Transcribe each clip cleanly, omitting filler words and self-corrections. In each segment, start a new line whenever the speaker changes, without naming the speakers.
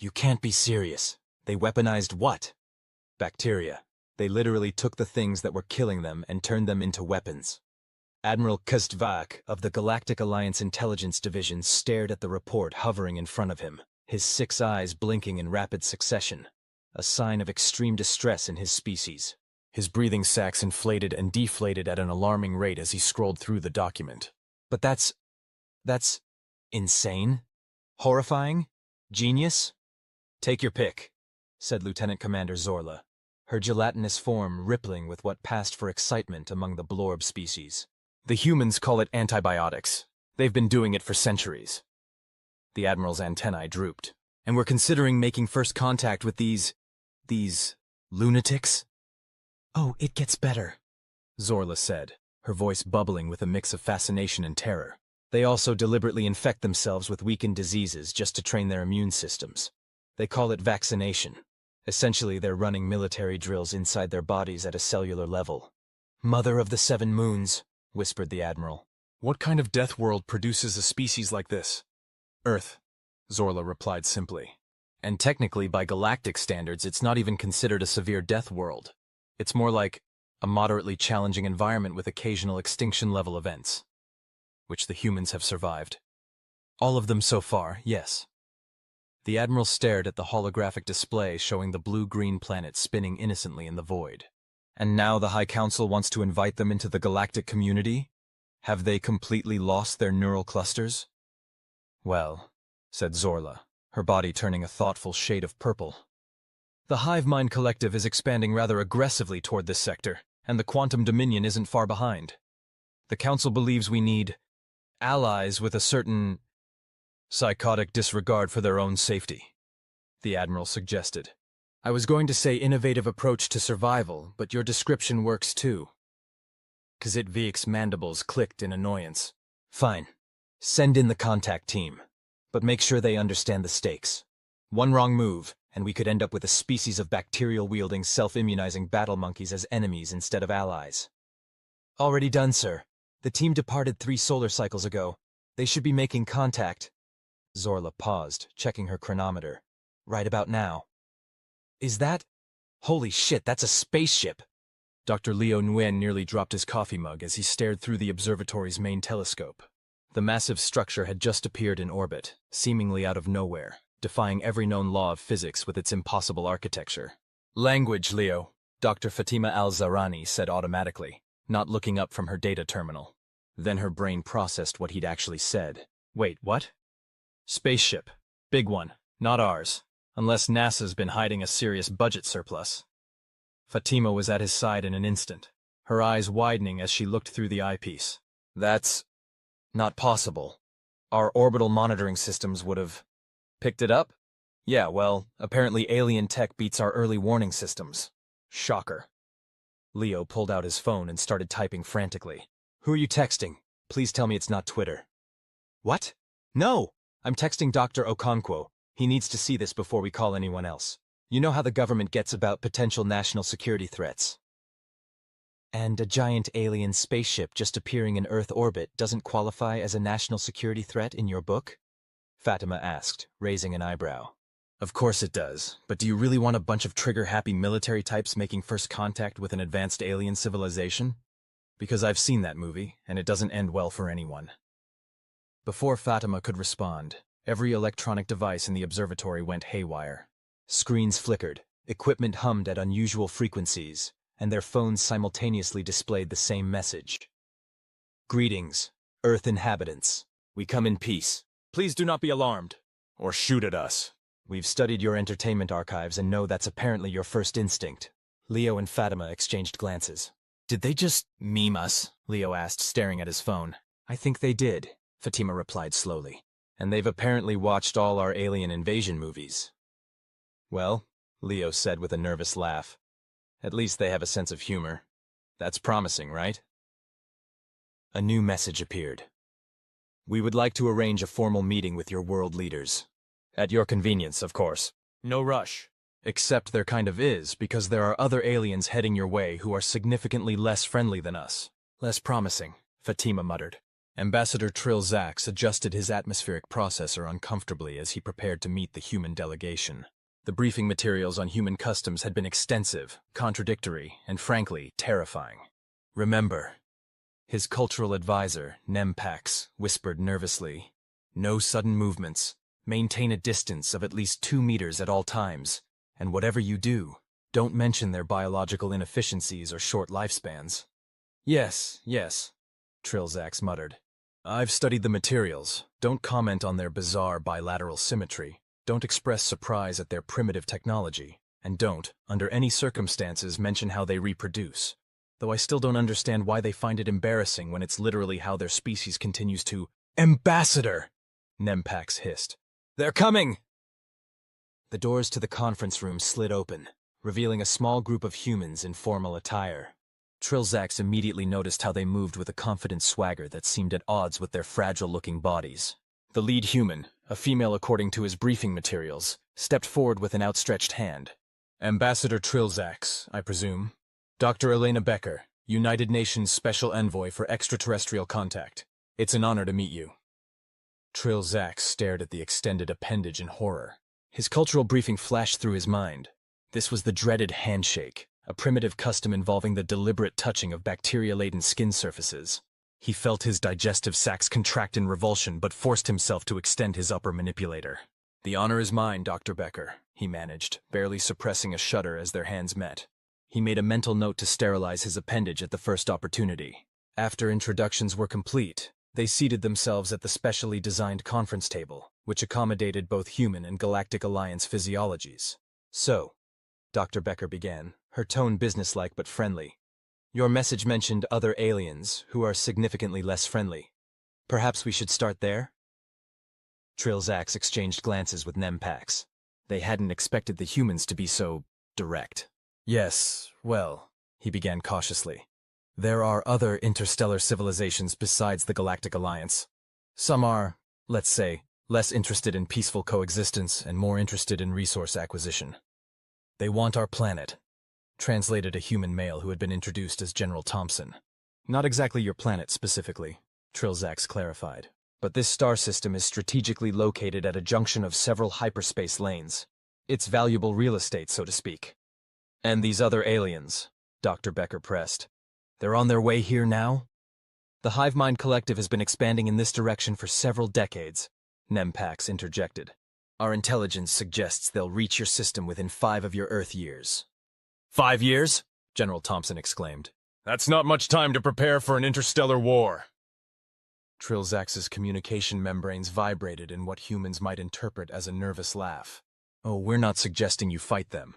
You can't be serious. They weaponized what? Bacteria. They literally took the things that were killing them and turned them into weapons. Admiral HFY of the Galactic Alliance Intelligence Division stared at the report hovering in front of him, his 6 eyes blinking in rapid succession, a sign of extreme distress in his species. His breathing sacs inflated and deflated at an alarming rate as he scrolled through the document. But that's insane? Horrifying? Genius? Take your pick, said Lieutenant Commander Zorla, her gelatinous form rippling with what passed for excitement among the blorb species. The humans call it antibiotics. They've been doing it for centuries. The Admiral's antennae drooped. And we're considering making first contact with these lunatics? Oh, it gets better, Zorla said, her voice bubbling with a mix of fascination and terror. They also deliberately infect themselves with weakened diseases just to train their immune systems. They call it vaccination. Essentially, they're running military drills inside their bodies at a cellular level. Mother of the 7 moons, whispered the Admiral. What kind of death world produces a species like this? Earth, Zorla replied simply. And technically, by galactic standards, it's not even considered a severe death world. It's more like a moderately challenging environment with occasional extinction-level events, which the humans have survived. All of them so far, yes. The Admiral stared at the holographic display showing the blue-green planet spinning innocently in the void. And now the High Council wants to invite them into the galactic community? Have they completely lost their neural clusters? Well, said Zorla, her body turning a thoughtful shade of purple. The Hive Mind Collective is expanding rather aggressively toward this sector, and the Quantum Dominion isn't far behind. The Council believes we need allies with a certain psychotic disregard for their own safety, the Admiral suggested. I was going to say innovative approach to survival, but your description works too. Kazitvik's mandibles clicked in annoyance. Fine. Send in the contact team, but make sure they understand the stakes. One wrong move, and we could end up with a species of bacterial-wielding, self-immunizing battle monkeys as enemies instead of allies. Already done, sir. The team departed 3 solar cycles ago. They should be making contact. Zorla paused, checking her chronometer. Right about now. Is that? Holy shit, that's a spaceship! Dr. Leo Nguyen nearly dropped his coffee mug as he stared through the observatory's main telescope. The massive structure had just appeared in orbit, seemingly out of nowhere, defying every known law of physics with its impossible architecture. Language, Leo, Dr. Fatima Al-Zahrani said automatically, not looking up from her data terminal. Then her brain processed what he'd actually said. Wait, what? Spaceship. Big one. Not ours. Unless NASA's been hiding a serious budget surplus. Fatima was at his side in an instant, her eyes widening as she looked through the eyepiece. That's not possible. Our orbital monitoring systems would have picked it up? Yeah, well, apparently alien tech beats our early warning systems. Shocker. Leo pulled out his phone and started typing frantically. Who are you texting? Please tell me it's not Twitter. What? No! I'm texting Dr. Okonkwo. He needs to see this before we call anyone else. You know how the government gets about potential national security threats. And a giant alien spaceship just appearing in Earth orbit doesn't qualify as a national security threat in your book? Fatima asked, raising an eyebrow. Of course it does, but do you really want a bunch of trigger-happy military types making first contact with an advanced alien civilization? Because I've seen that movie, and it doesn't end well for anyone. Before Fatima could respond, every electronic device in the observatory went haywire. Screens flickered, equipment hummed at unusual frequencies, and their phones simultaneously displayed the same message. Greetings, Earth inhabitants. We come in peace. Please do not be alarmed, or shoot at us. We've studied your entertainment archives and know that's apparently your first instinct. Leo and Fatima exchanged glances. Did they just meme us? Leo asked, staring at his phone. I think they did, Fatima replied slowly. And they've apparently watched all our alien invasion movies. Well, Leo said with a nervous laugh, at least they have a sense of humor. That's promising, right? A new message appeared. We would like to arrange a formal meeting with your world leaders. At your convenience, of course. No rush. Except there kind of is, because there are other aliens heading your way who are significantly less friendly than us. Less promising, Fatima muttered. Ambassador Vkr'lak adjusted his atmospheric processor uncomfortably as he prepared to meet the human delegation. The briefing materials on human customs had been extensive, contradictory, and frankly, terrifying. Remember, his cultural advisor, Nempax, whispered nervously, no sudden movements, maintain a distance of at least 2 meters at all times, and whatever you do, don't mention their biological inefficiencies or short lifespans. Yes, Vkr'lak muttered. I've studied the materials. Don't comment on their bizarre bilateral symmetry. Don't express surprise at their primitive technology. And don't, under any circumstances, mention how they reproduce. Though I still don't understand why they find it embarrassing when it's literally how their species continues to— Ambassador! Nempax hissed. They're coming! The doors to the conference room slid open, revealing a small group of humans in formal attire. Vkr'lak immediately noticed how they moved with a confident swagger that seemed at odds with their fragile-looking bodies. The lead human, a female according to his briefing materials, stepped forward with an outstretched hand. Ambassador Vkr'lak, I presume. Dr. Elena Becker, United Nations Special Envoy for Extraterrestrial Contact. It's an honor to meet you. Vkr'lak stared at the extended appendage in horror. His cultural briefing flashed through his mind. This was the dreaded handshake, a primitive custom involving the deliberate touching of bacteria-laden skin surfaces. He felt his digestive sacs contract in revulsion but forced himself to extend his upper manipulator. The honor is mine, Dr. Becker, he managed, barely suppressing a shudder as their hands met. He made a mental note to sterilize his appendage at the first opportunity. After introductions were complete, they seated themselves at the specially designed conference table, which accommodated both human and Galactic Alliance physiologies. So, Dr. Becker began, her tone businesslike but friendly. Your message mentioned other aliens who are significantly less friendly. Perhaps we should start there? Vkr'lak exchanged glances with Nempax. They hadn't expected the humans to be so direct. Yes, well, he began cautiously. There are other interstellar civilizations besides the Galactic Alliance. Some are, let's say, less interested in peaceful coexistence and more interested in resource acquisition. They want our planet, translated a human male who had been introduced as General Thompson. Not exactly your planet specifically, Vkr'lak clarified, but this star system is strategically located at a junction of several hyperspace lanes. It's valuable real estate, so to speak. And these other aliens, Dr. Becker pressed. They're on their way here now? The Hive Mind Collective has been expanding in this direction for several decades, Nempax interjected. Our intelligence suggests they'll reach your system within 5 of your Earth years. 5 years? General Thompson exclaimed. That's not much time to prepare for an interstellar war. Vkr'lak's communication membranes vibrated in what humans might interpret as a nervous laugh. Oh, we're not suggesting you fight them.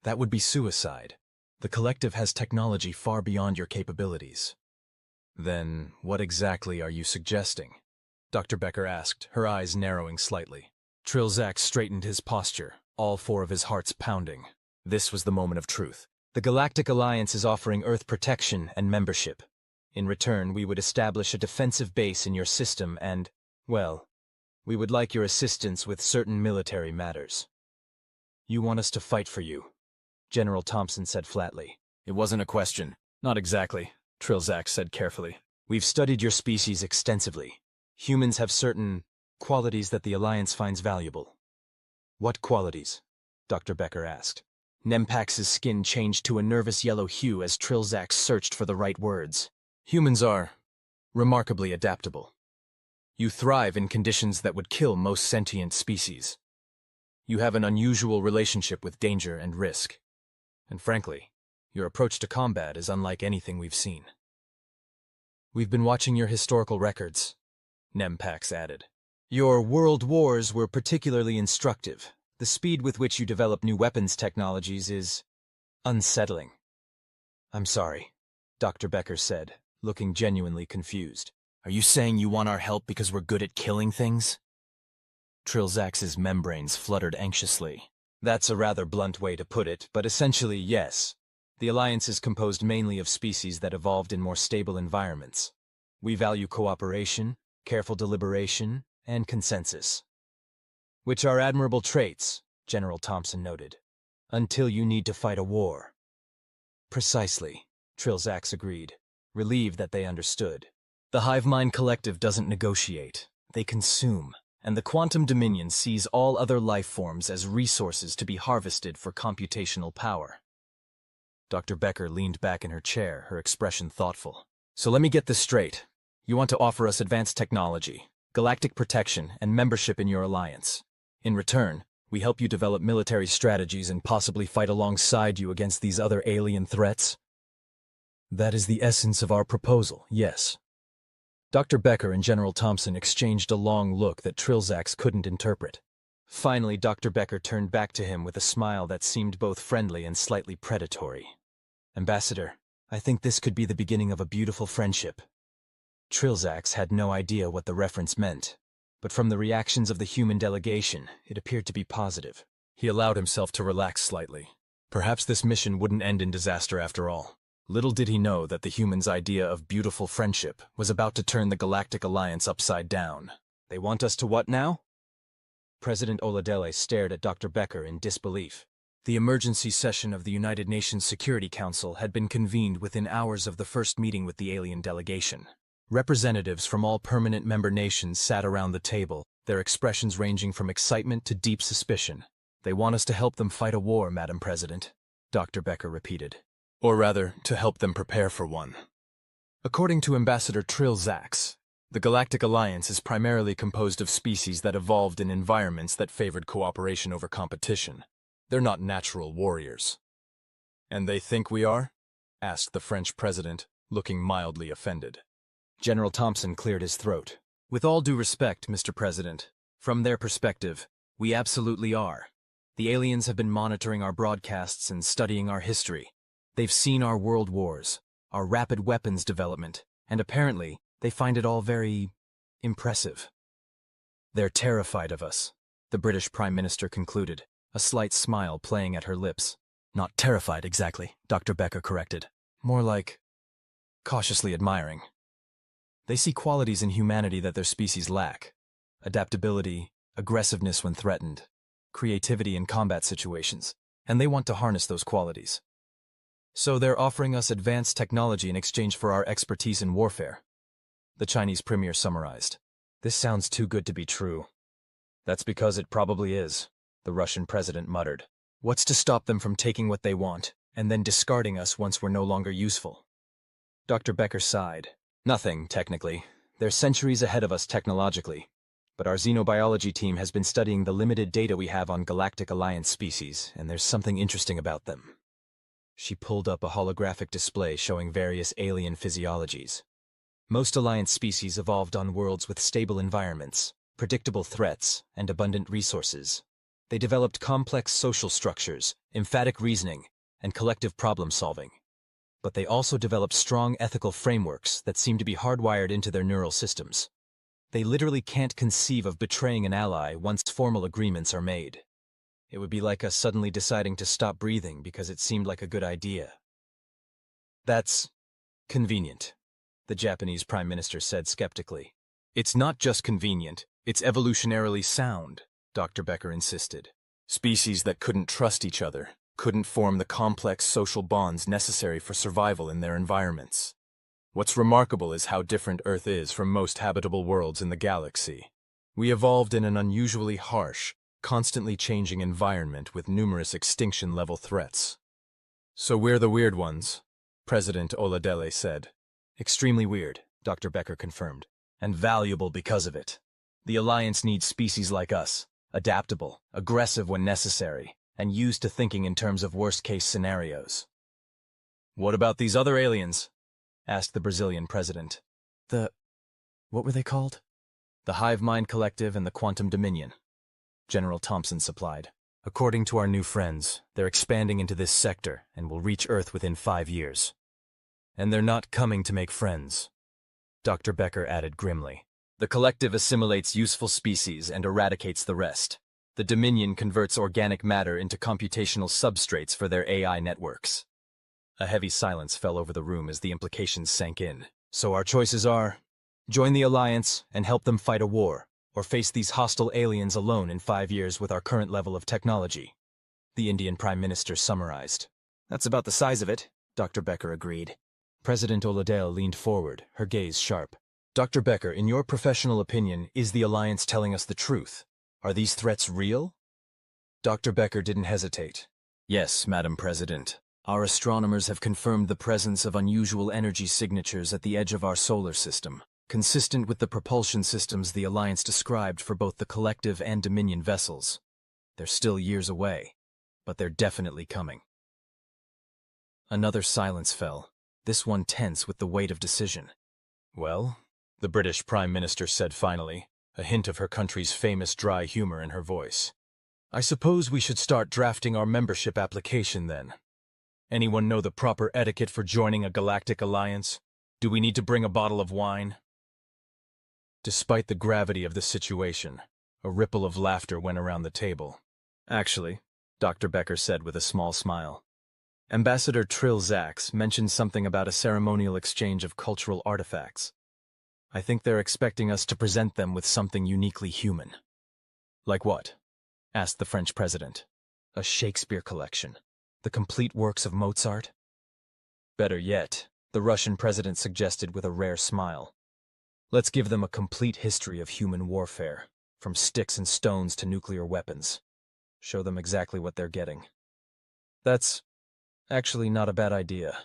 That would be suicide. The collective has technology far beyond your capabilities. Then, what exactly are you suggesting? Dr. Becker asked, her eyes narrowing slightly. Vkr'lak straightened his posture, all 4 of his hearts pounding. This was the moment of truth. The Galactic Alliance is offering Earth protection and membership. In return, we would establish a defensive base in your system and, well, we would like your assistance with certain military matters. You want us to fight for you, General Thompson said flatly. It wasn't a question. Not exactly, Vkr'lak said carefully. We've studied your species extensively. Humans have certain qualities that the Alliance finds valuable. What qualities? Dr. Becker asked. Nempax's skin changed to a nervous yellow hue as Vkr'lak searched for the right words. Humans are remarkably adaptable. You thrive in conditions that would kill most sentient species. You have an unusual relationship with danger and risk. And frankly, your approach to combat is unlike anything we've seen. We've been watching your historical records, Nempax added. Your world wars were particularly instructive. The speed with which you develop new weapons technologies is unsettling. I'm sorry, Dr. Becker said, looking genuinely confused. Are you saying you want our help because we're good at killing things? Vkr'lak's membranes fluttered anxiously. That's a rather blunt way to put it, but essentially, yes. The Alliance is composed mainly of species that evolved in more stable environments. We value cooperation, careful deliberation, and consensus. Which are admirable traits, General Thompson noted. Until you need to fight a war. Precisely, Vkr'lak agreed, relieved that they understood. The hive mind collective doesn't negotiate, they consume, and the quantum dominion sees all other life forms as resources to be harvested for computational power. Dr. Becker leaned back in her chair, her expression thoughtful. So let me get this straight. You want to offer us advanced technology, galactic protection, and membership in your alliance. In return, we help you develop military strategies and possibly fight alongside you against these other alien threats? That is the essence of our proposal, yes. Dr. Becker and General Thompson exchanged a long look that Trilzax couldn't interpret. Finally, Dr. Becker turned back to him with a smile that seemed both friendly and slightly predatory. Ambassador, I think this could be the beginning of a beautiful friendship. Trilzax had no idea what the reference meant, but from the reactions of the human delegation, it appeared to be positive. He allowed himself to relax slightly. Perhaps this mission wouldn't end in disaster after all. Little did he know that the humans' idea of beautiful friendship was about to turn the Galactic Alliance upside down. They want us to what now? President Oladele stared at Dr. Becker in disbelief. The emergency session of the United Nations Security Council had been convened within hours of the first meeting with the alien delegation. Representatives from all permanent member nations sat around the table, their expressions ranging from excitement to deep suspicion. They want us to help them fight a war, Madam President, Dr. Becker repeated. Or rather, to help them prepare for one. According to Ambassador Trilzax, the Galactic Alliance is primarily composed of species that evolved in environments that favored cooperation over competition. They're not natural warriors. And they think we are? Asked the French president, looking mildly offended. General Thompson cleared his throat. With all due respect, Mr. President, from their perspective, we absolutely are. The aliens have been monitoring our broadcasts and studying our history. They've seen our world wars, our rapid weapons development, and apparently they find it all very impressive. They're terrified of us, the British Prime Minister concluded, a slight smile playing at her lips. Not terrified exactly, Dr. Becker corrected. More like cautiously admiring. They see qualities in humanity that their species lack. Adaptability, aggressiveness when threatened, creativity in combat situations, and they want to harness those qualities. So they're offering us advanced technology in exchange for our expertise in warfare. The Chinese premier summarized. This sounds too good to be true. That's because it probably is, the Russian president muttered. What's to stop them from taking what they want, and then discarding us once we're no longer useful? Dr. Becker sighed. Nothing, technically. They're centuries ahead of us technologically. But our xenobiology team has been studying the limited data we have on Galactic Alliance species, and there's something interesting about them. She pulled up a holographic display showing various alien physiologies. Most Alliance species evolved on worlds with stable environments, predictable threats, and abundant resources. They developed complex social structures, emphatic reasoning, and collective problem-solving. But they also developed strong ethical frameworks that seem to be hardwired into their neural systems. They literally can't conceive of betraying an ally once formal agreements are made. It would be like us suddenly deciding to stop breathing because it seemed like a good idea. That's convenient, the Japanese Prime Minister said skeptically. It's not just convenient, it's evolutionarily sound, Dr. Becker insisted. Species that couldn't trust each other, couldn't form the complex social bonds necessary for survival in their environments. What's remarkable is how different Earth is from most habitable worlds in the galaxy. We evolved in an unusually harsh, constantly changing environment with numerous extinction-level threats. So we're the weird ones, President Oladele said. Extremely weird, Dr. Becker confirmed, and valuable because of it. The Alliance needs species like us, adaptable, aggressive when necessary, and used to thinking in terms of worst-case scenarios. What about these other aliens? Asked the Brazilian president. What were they called? The Hive Mind Collective and the Quantum Dominion, General Thompson supplied. According to our new friends, they're expanding into this sector and will reach Earth within 5 years. And they're not coming to make friends, Dr. Becker added grimly. The collective assimilates useful species and eradicates the rest. The Dominion converts organic matter into computational substrates for their AI networks. A heavy silence fell over the room as the implications sank in. So our choices are: join the Alliance and help them fight a war, or face these hostile aliens alone in 5 years with our current level of technology, the Indian Prime Minister summarized. That's about the size of it, Dr. Becker agreed. President Oladele leaned forward, her gaze sharp. Dr. Becker, in your professional opinion, is the Alliance telling us the truth? Are these threats real? Dr. Becker didn't hesitate. Yes, Madam President. Our astronomers have confirmed the presence of unusual energy signatures at the edge of our solar system, consistent with the propulsion systems the Alliance described for both the collective and Dominion vessels. They're still years away, but they're definitely coming. Another silence fell, this one tense with the weight of decision. Well, the British Prime Minister said finally, a hint of her country's famous dry humor in her voice. I suppose we should start drafting our membership application then. Anyone know the proper etiquette for joining a galactic alliance? Do we need to bring a bottle of wine? Despite the gravity of the situation, a ripple of laughter went around the table. Actually, Dr. Becker said with a small smile, Ambassador Vkr'lak mentioned something about a ceremonial exchange of cultural artifacts. I think they're expecting us to present them with something uniquely human. Like what? Asked the French president. A Shakespeare collection. The complete works of Mozart? Better yet, the Russian president suggested with a rare smile. Let's give them a complete history of human warfare, from sticks and stones to nuclear weapons. Show them exactly what they're getting. That's actually not a bad idea,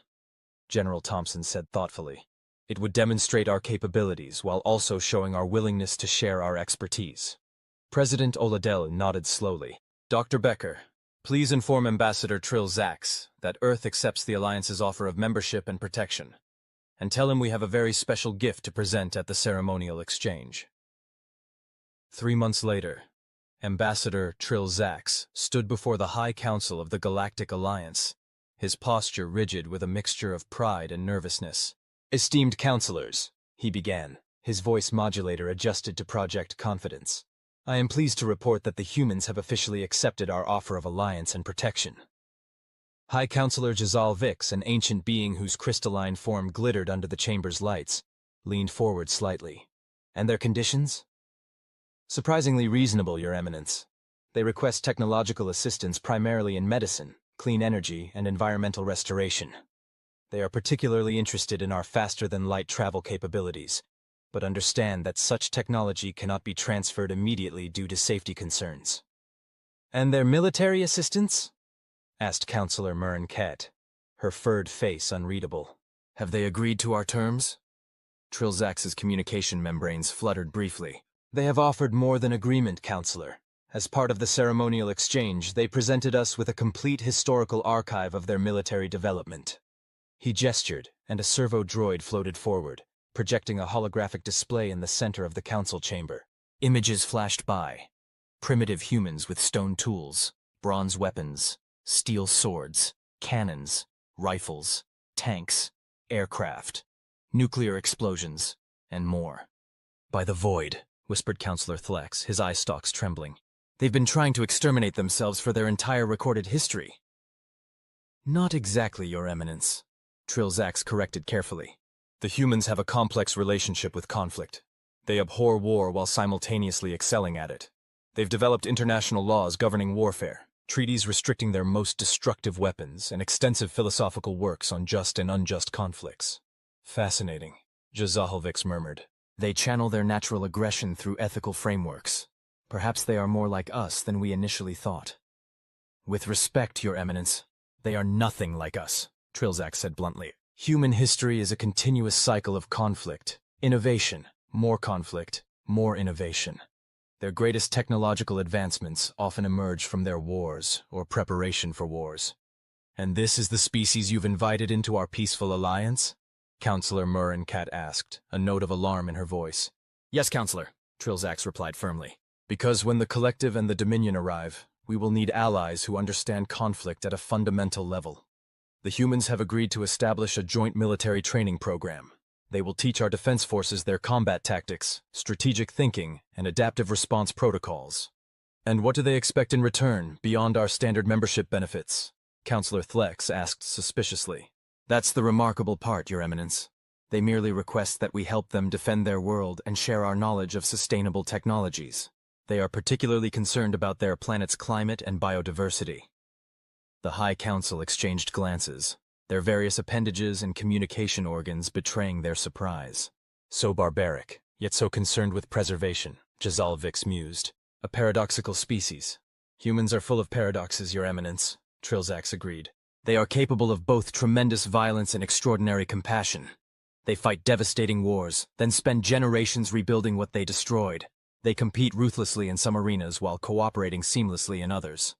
General Thompson said thoughtfully. It would demonstrate our capabilities while also showing our willingness to share our expertise. President Oladel nodded slowly. Dr. Becker, please inform Ambassador Vkr'lak that Earth accepts the Alliance's offer of membership and protection, and tell him we have a very special gift to present at the ceremonial exchange. 3 months later, Ambassador Vkr'lak stood before the High Council of the Galactic Alliance, his posture rigid with a mixture of pride and nervousness. Esteemed councilors, he began, his voice modulator adjusted to project confidence. I am pleased to report that the humans have officially accepted our offer of alliance and protection. High Councilor Jazal Vix, an ancient being whose crystalline form glittered under the chamber's lights, leaned forward slightly. And their conditions? Surprisingly reasonable, Your Eminence. They request technological assistance primarily in medicine, clean energy, and environmental restoration. They are particularly interested in our faster-than-light travel capabilities, but understand that such technology cannot be transferred immediately due to safety concerns. And their military assistance? Asked Councillor Murren-Kat, her furred face unreadable. Have they agreed to our terms? Vkr'lak's communication membranes fluttered briefly. They have offered more than agreement, Councillor. As part of the ceremonial exchange, they presented us with a complete historical archive of their military development. He gestured, and a servo droid floated forward, projecting a holographic display in the center of the council chamber. Images flashed by. Primitive humans with stone tools, bronze weapons, steel swords, cannons, rifles, tanks, aircraft, nuclear explosions, and more. By the void, whispered Councillor Vkr'lak, his eye stalks trembling. They've been trying to exterminate themselves for their entire recorded history. Not exactly, Your Eminence, Vkr'lak corrected carefully. The humans have a complex relationship with conflict. They abhor war while simultaneously excelling at it. They've developed international laws governing warfare, treaties restricting their most destructive weapons, and extensive philosophical works on just and unjust conflicts. Fascinating, Jazahovix murmured. They channel their natural aggression through ethical frameworks. Perhaps they are more like us than we initially thought. With respect, Your Eminence, they are nothing like us, Vkr'lak said bluntly. Human history is a continuous cycle of conflict, innovation, more conflict, more innovation. Their greatest technological advancements often emerge from their wars or preparation for wars. And this is the species you've invited into our peaceful alliance? Councillor Murren-Kat asked, a note of alarm in her voice. Yes, Councillor, Vkr'lak replied firmly. Because when the Collective and the Dominion arrive, we will need allies who understand conflict at a fundamental level. The humans have agreed to establish a joint military training program. They will teach our defense forces their combat tactics, strategic thinking, and adaptive response protocols. And what do they expect in return, beyond our standard membership benefits? Councillor Vkr'lak asked suspiciously. That's the remarkable part, Your Eminence. They merely request that we help them defend their world and share our knowledge of sustainable technologies. They are particularly concerned about their planet's climate and biodiversity. The High Council exchanged glances, their various appendages and communication organs betraying their surprise. So barbaric, yet so concerned with preservation, Vkr'lak mused. A paradoxical species. Humans are full of paradoxes, Your Eminence, Trilzax agreed. They are capable of both tremendous violence and extraordinary compassion. They fight devastating wars, then spend generations rebuilding what they destroyed. They compete ruthlessly in some arenas while cooperating seamlessly in others.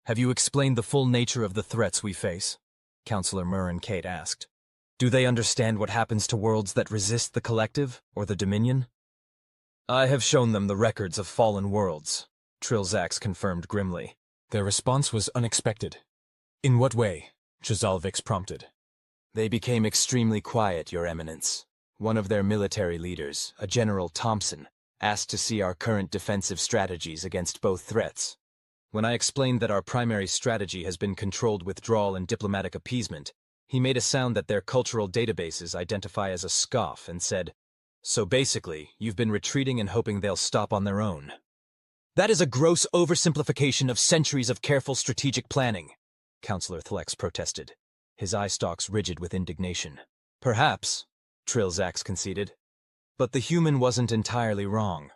Have you explained the full nature of the threats we face? Counselor Kate asked. Do they understand what happens to worlds that resist the collective, or the Dominion? I have shown them the records of fallen worlds, Trilzax confirmed grimly. Their response was unexpected. In what way? Vkr'lak prompted. They became extremely quiet, Your Eminence. One of their military leaders, a General Thompson, asked to see our current defensive strategies against both threats. When I explained that our primary strategy has been controlled withdrawal and diplomatic appeasement, he made a sound that their cultural databases identify as a scoff and said, So basically, you've been retreating and hoping they'll stop on their own. That is a gross oversimplification of centuries of careful strategic planning, Counselor Thlex protested, his eye stalks rigid with indignation. Perhaps, Trilzax conceded. But the human wasn't entirely wrong.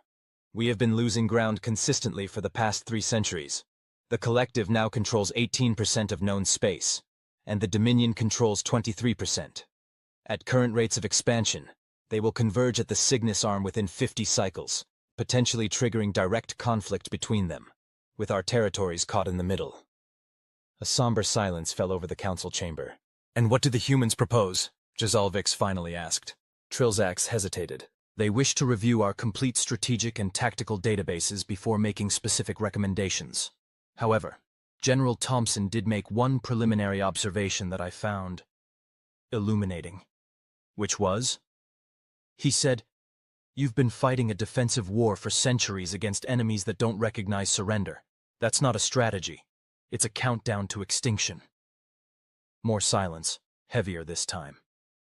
We have been losing ground consistently for the past 3 centuries. The collective now controls 18% of known space, and the Dominion controls 23%. At current rates of expansion, they will converge at the Cygnus arm within 50 cycles, potentially triggering direct conflict between them, with our territories caught in the middle. A somber silence fell over the council chamber. And what do the humans propose? Vkr'lak finally asked. Trilzax hesitated. They wish to review our complete strategic and tactical databases before making specific recommendations. However, General Thompson did make one preliminary observation that I found illuminating. Which was? He said, You've been fighting a defensive war for centuries against enemies that don't recognize surrender. That's not a strategy. It's a countdown to extinction. More silence, heavier this time.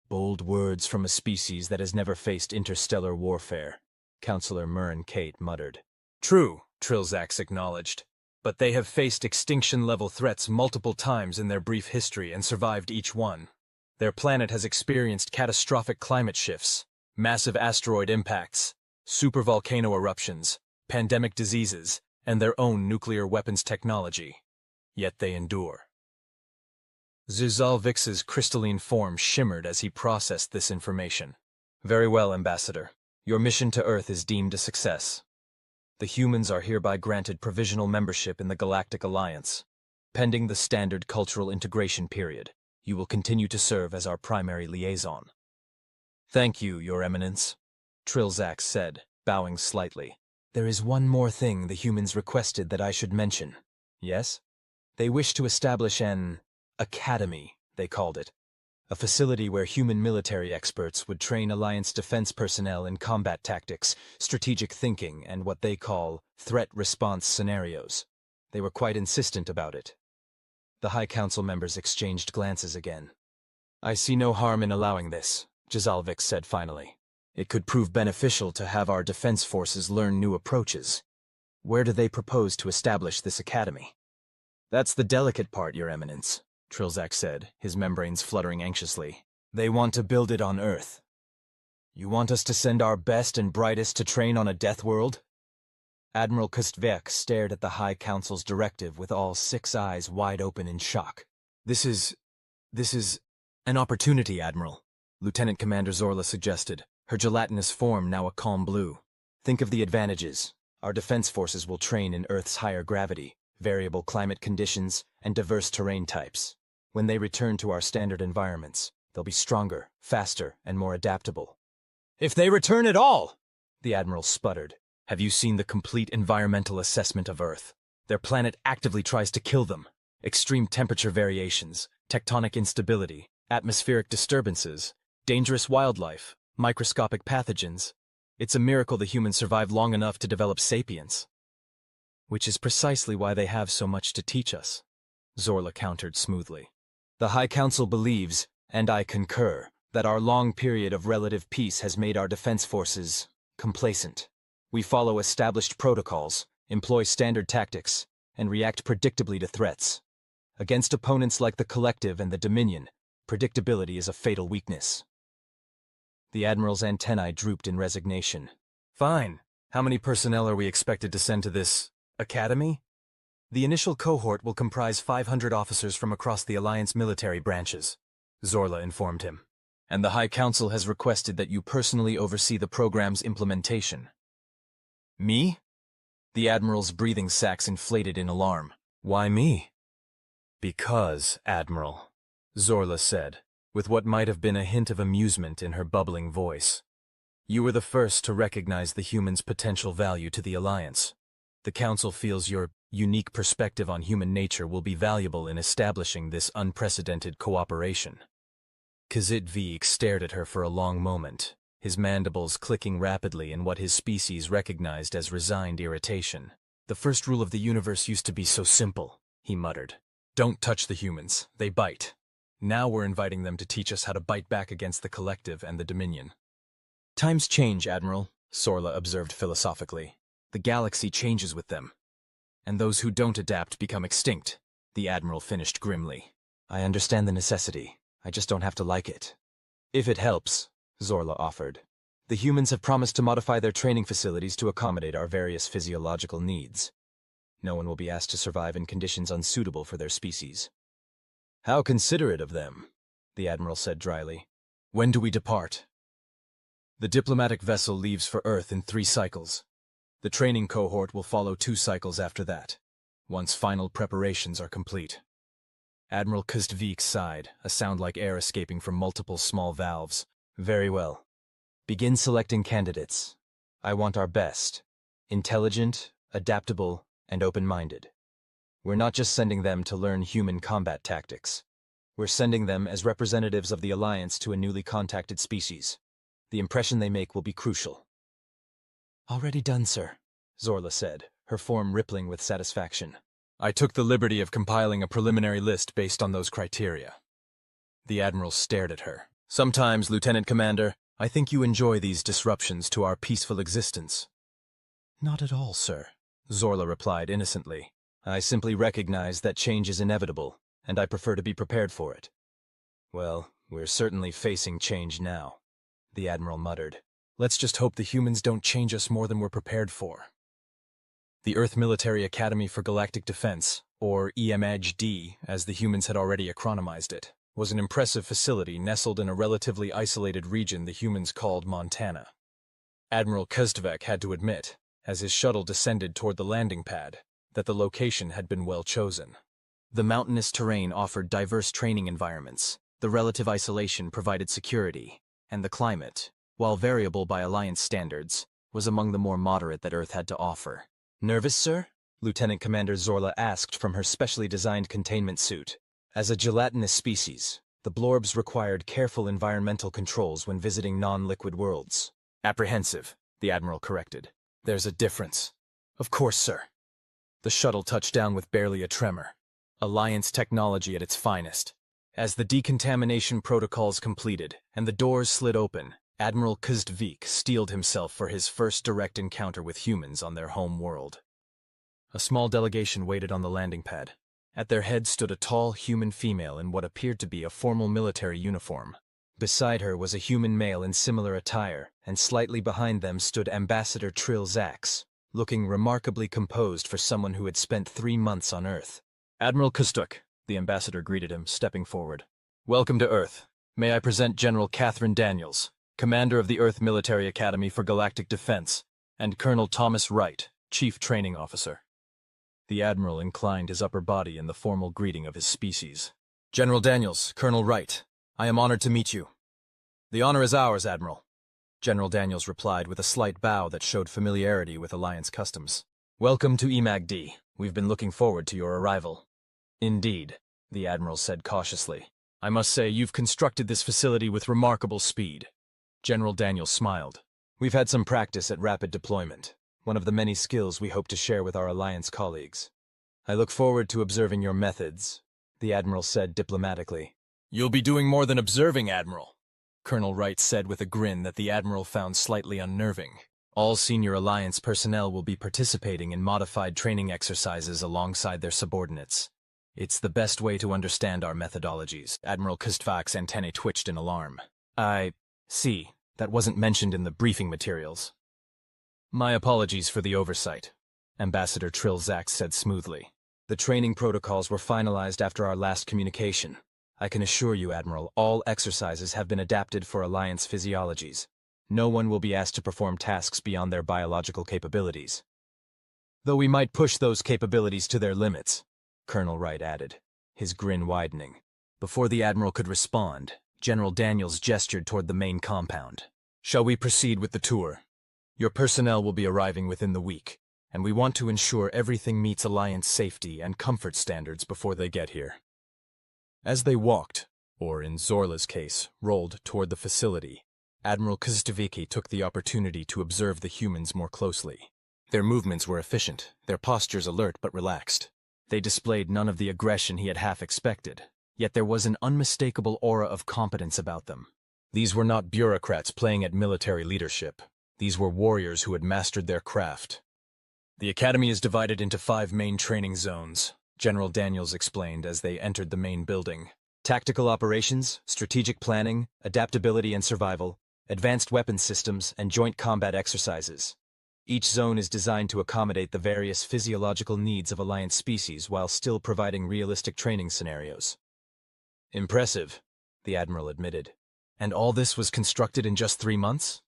Bold words from a species that has never faced interstellar warfare, Counselor Kate muttered. True, Trilzax acknowledged. But they have faced extinction-level threats multiple times in their brief history and survived each one. Their planet has experienced catastrophic climate shifts, massive asteroid impacts, supervolcano eruptions, pandemic diseases, and their own nuclear weapons technology. Yet they endure. Vkr'lak's crystalline form shimmered as he processed this information. Very well, Ambassador. Your mission to Earth is deemed a success. The humans are hereby granted provisional membership in the Galactic Alliance. Pending the standard cultural integration period, you will continue to serve as our primary liaison. Thank you, Your Eminence, Trilzax said, bowing slightly. There is one more thing the humans requested that I should mention. Yes? They wish to establish an academy, they called it. A facility where human military experts would train Alliance defense personnel in combat tactics, strategic thinking, and what they call threat response scenarios. They were quite insistent about it. The High Council members exchanged glances again. I see no harm in allowing this, Vkr'lak said finally. It could prove beneficial to have our defense forces learn new approaches. Where do they propose to establish this academy? That's the delicate part, Your Eminence, Trilzax said, his membranes fluttering anxiously. They want to build it on Earth. You want us to send our best and brightest to train on a death world? Admiral HFY stared at the High Council's directive with all 6 eyes wide open in shock. This is an opportunity, Admiral, Lieutenant Commander Zorla suggested, her gelatinous form now a calm blue. Think of the advantages. Our defense forces will train in Earth's higher gravity, variable climate conditions, and diverse terrain types. When they return to our standard environments, they'll be stronger, faster, and more adaptable. If they return at all, the Admiral sputtered. Have you seen the complete environmental assessment of Earth? Their planet actively tries to kill them. Extreme temperature variations, tectonic instability, atmospheric disturbances, dangerous wildlife, microscopic pathogens. It's a miracle the humans survived long enough to develop sapience. Which is precisely why they have so much to teach us, Zorla countered smoothly. The High Council believes, and I concur, that our long period of relative peace has made our defense forces complacent. We follow established protocols, employ standard tactics, and react predictably to threats. Against opponents like the Collective and the Dominion, predictability is a fatal weakness. The Admiral's antennae drooped in resignation. Fine. How many personnel are we expected to send to this academy? The initial cohort will comprise 500 officers from across the Alliance military branches, Zorla informed him. And the High Council has requested that you personally oversee the program's implementation. Me? The Admiral's breathing sacs inflated in alarm. Why me? Because, Admiral, Zorla said, with what might have been a hint of amusement in her bubbling voice. You were the first to recognize the humans' potential value to the Alliance. The Council feels your unique perspective on human nature will be valuable in establishing this unprecedented cooperation. Vkr'lak stared at her for a long moment, his mandibles clicking rapidly in what his species recognized as resigned irritation. The first rule of the universe used to be so simple, he muttered. Don't touch the humans, they bite. Now we're inviting them to teach us how to bite back against the collective and the Dominion. Times change, Admiral, Zorla observed philosophically. The galaxy changes with them. And those who don't adapt become extinct, the Admiral finished grimly. I understand the necessity. I just don't have to like it. If it helps, Zorla offered. The humans have promised to modify their training facilities to accommodate our various physiological needs. No one will be asked to survive in conditions unsuitable for their species. How considerate of them, the Admiral said dryly. When do we depart? The diplomatic vessel leaves for Earth in 3 cycles. The training cohort will follow 2 cycles after that, once final preparations are complete. Admiral Vkr'lak sighed, a sound like air escaping from multiple small valves. Very well. Begin selecting candidates. I want our best. Intelligent, adaptable, and open-minded. We're not just sending them to learn human combat tactics. We're sending them as representatives of the Alliance to a newly contacted species. The impression they make will be crucial. Already done, sir, Zorla said, her form rippling with satisfaction. I took the liberty of compiling a preliminary list based on those criteria. The Admiral stared at her. Sometimes, Lieutenant Commander, I think you enjoy these disruptions to our peaceful existence. Not at all, sir, Zorla replied innocently. I simply recognize that change is inevitable, and I prefer to be prepared for it. Well, we're certainly facing change now, the Admiral muttered. Let's just hope the humans don't change us more than we're prepared for. The Earth Military Academy for Galactic Defense, or EMHD, as the humans had already acronymized it, was an impressive facility nestled in a relatively isolated region the humans called Montana. Admiral Vkr'lak had to admit, as his shuttle descended toward the landing pad, that the location had been well chosen. The mountainous terrain offered diverse training environments, the relative isolation provided security, and the climate, while variable by Alliance standards, was among the more moderate that Earth had to offer. Nervous, sir? Lieutenant Commander Zorla asked from her specially designed containment suit. As a gelatinous species, the blorbs required careful environmental controls when visiting non-liquid worlds. Apprehensive, the Admiral corrected. There's a difference. Of course, sir. The shuttle touched down with barely a tremor. Alliance technology at its finest. As the decontamination protocols completed and the doors slid open, Admiral Vkr'lak steeled himself for his first direct encounter with humans on their home world. A small delegation waited on the landing pad. At their head stood a tall human female in what appeared to be a formal military uniform. Beside her was a human male in similar attire, and slightly behind them stood Ambassador Vkr'lak, looking remarkably composed for someone who had spent 3 months on Earth. Admiral Vkr'lak, the ambassador greeted him, stepping forward. Welcome to Earth. May I present General Catherine Daniels, Commander of the Earth Military Academy for Galactic Defense, and Colonel Thomas Wright, Chief Training Officer. The Admiral inclined his upper body in the formal greeting of his species. General Daniels, Colonel Wright, I am honored to meet you. The honor is ours, Admiral. General Daniels replied with a slight bow that showed familiarity with Alliance customs. Welcome to EMHD. We've been looking forward to your arrival. Indeed, the Admiral said cautiously. I must say you've constructed this facility with remarkable speed. General Daniels smiled. We've had some practice at rapid deployment, one of the many skills we hope to share with our Alliance colleagues. I look forward to observing your methods, the Admiral said diplomatically. You'll be doing more than observing, Admiral, Colonel Wright said with a grin that the Admiral found slightly unnerving. All senior Alliance personnel will be participating in modified training exercises alongside their subordinates. It's the best way to understand our methodologies. Admiral Vkr'lak's antennae twitched in alarm. I see, That wasn't mentioned in the briefing materials. My apologies for the oversight, Ambassador Vkr'lak said smoothly. The training protocols were finalized after our last communication. I can assure you, Admiral, all exercises have been adapted for Alliance physiologies. No one will be asked to perform tasks beyond their biological capabilities. Though we might push those capabilities to their limits, Colonel Wright added, his grin widening. Before the Admiral could respond, General Daniels gestured toward the main compound. Shall we proceed with the tour? Your personnel will be arriving within the week, and we want to ensure everything meets Alliance safety and comfort standards before they get here. As they walked, or in Zorla's case, rolled toward the facility, Admiral Kzdviki took the opportunity to observe the humans more closely. Their movements were efficient, their postures alert but relaxed. They displayed none of the aggression he had half expected, yet there was an unmistakable aura of competence about them. These were not bureaucrats playing at military leadership. These were warriors who had mastered their craft. The Academy is divided into 5 main training zones, General Daniels explained as they entered the main building. Tactical operations, strategic planning, adaptability and survival, advanced weapons systems, and joint combat exercises. Each zone is designed to accommodate the various physiological needs of Alliance species while still providing realistic training scenarios. Impressive, the Admiral admitted. And all this was constructed in just 3 months?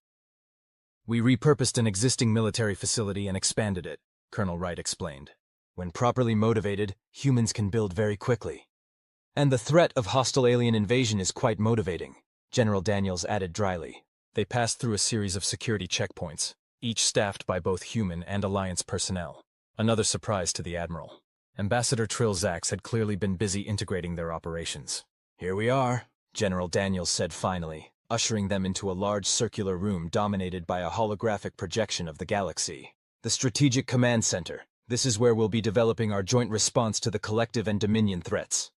We repurposed an existing military facility and expanded it, Colonel Wright explained. When properly motivated, humans can build very quickly. And the threat of hostile alien invasion is quite motivating, General Daniels added dryly. They passed through a series of security checkpoints, each staffed by both human and Alliance personnel. Another surprise to the Admiral. Ambassador Vkr'lak had clearly been busy integrating their operations. Here we are, General Daniels said finally, ushering them into a large circular room dominated by a holographic projection of the galaxy. The Strategic Command Center. This is where we'll be developing our joint response to the collective and Dominion threats.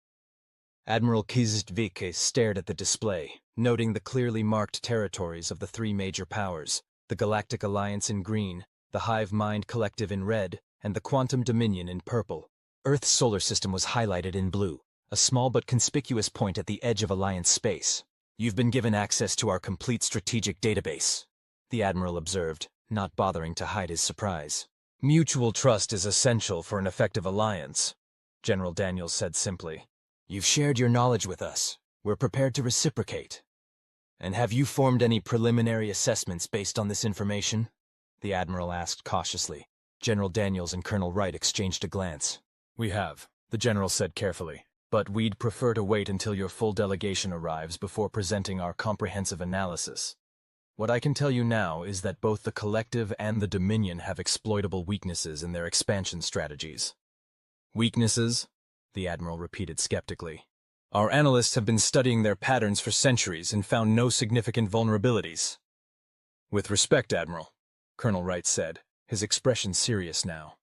Admiral Kzdviki stared at the display, noting the clearly marked territories of the 3 major powers, the Galactic Alliance in green, the Hive Mind Collective in red, and the Quantum Dominion in purple. Earth's solar system was highlighted in blue, a small but conspicuous point at the edge of Alliance space. You've been given access to our complete strategic database, the Admiral observed, not bothering to hide his surprise. Mutual trust is essential for an effective alliance, General Daniels said simply. You've shared your knowledge with us. We're prepared to reciprocate. And have you formed any preliminary assessments based on this information? The Admiral asked cautiously. General Daniels and Colonel Wright exchanged a glance. We have, the General said carefully, but we'd prefer to wait until your full delegation arrives before presenting our comprehensive analysis. What I can tell you now is that both the Collective and the Dominion have exploitable weaknesses in their expansion strategies. Weaknesses? The Admiral repeated skeptically. Our analysts have been studying their patterns for centuries and found no significant vulnerabilities. With respect, Admiral, Colonel Wright said, his expression serious now.